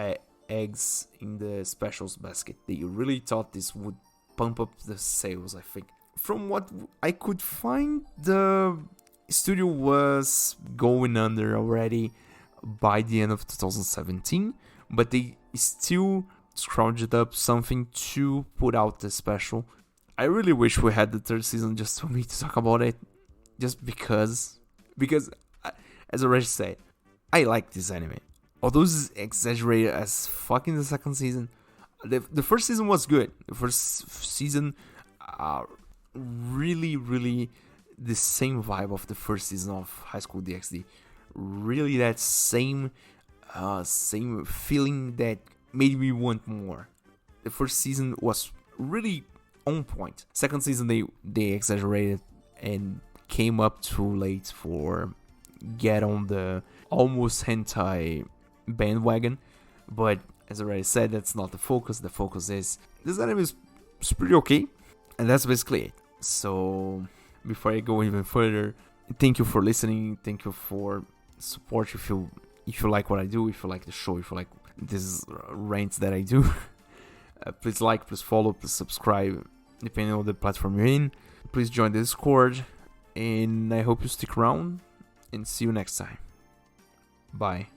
eggs in the specials basket. They really thought this would pump up the sales, I think. From what I could find, the studio was going under already by the end of 2017, but they still scrounged up something to put out the special. I really wish we had the third season just for me to talk about it, just because as I already said, I like this anime. Although this is exaggerated as fuck in the second season, the first season was good. The first season really the same vibe of the first season of High School DxD. Really that same feeling that made me want more. The first season was really on point. Second season they exaggerated and came up too late for get on the almost hentai bandwagon. But as I already said, that's not the focus. The focus is this anime is pretty okay, and that's basically it. So before I go even further, thank you for listening. Thank you for support. If you like what I do, if you like the show, if you like this rants that I do, please like, please follow, please subscribe, depending on the platform you're in. Please join the Discord, and I hope you stick around, and see you next time. Bye.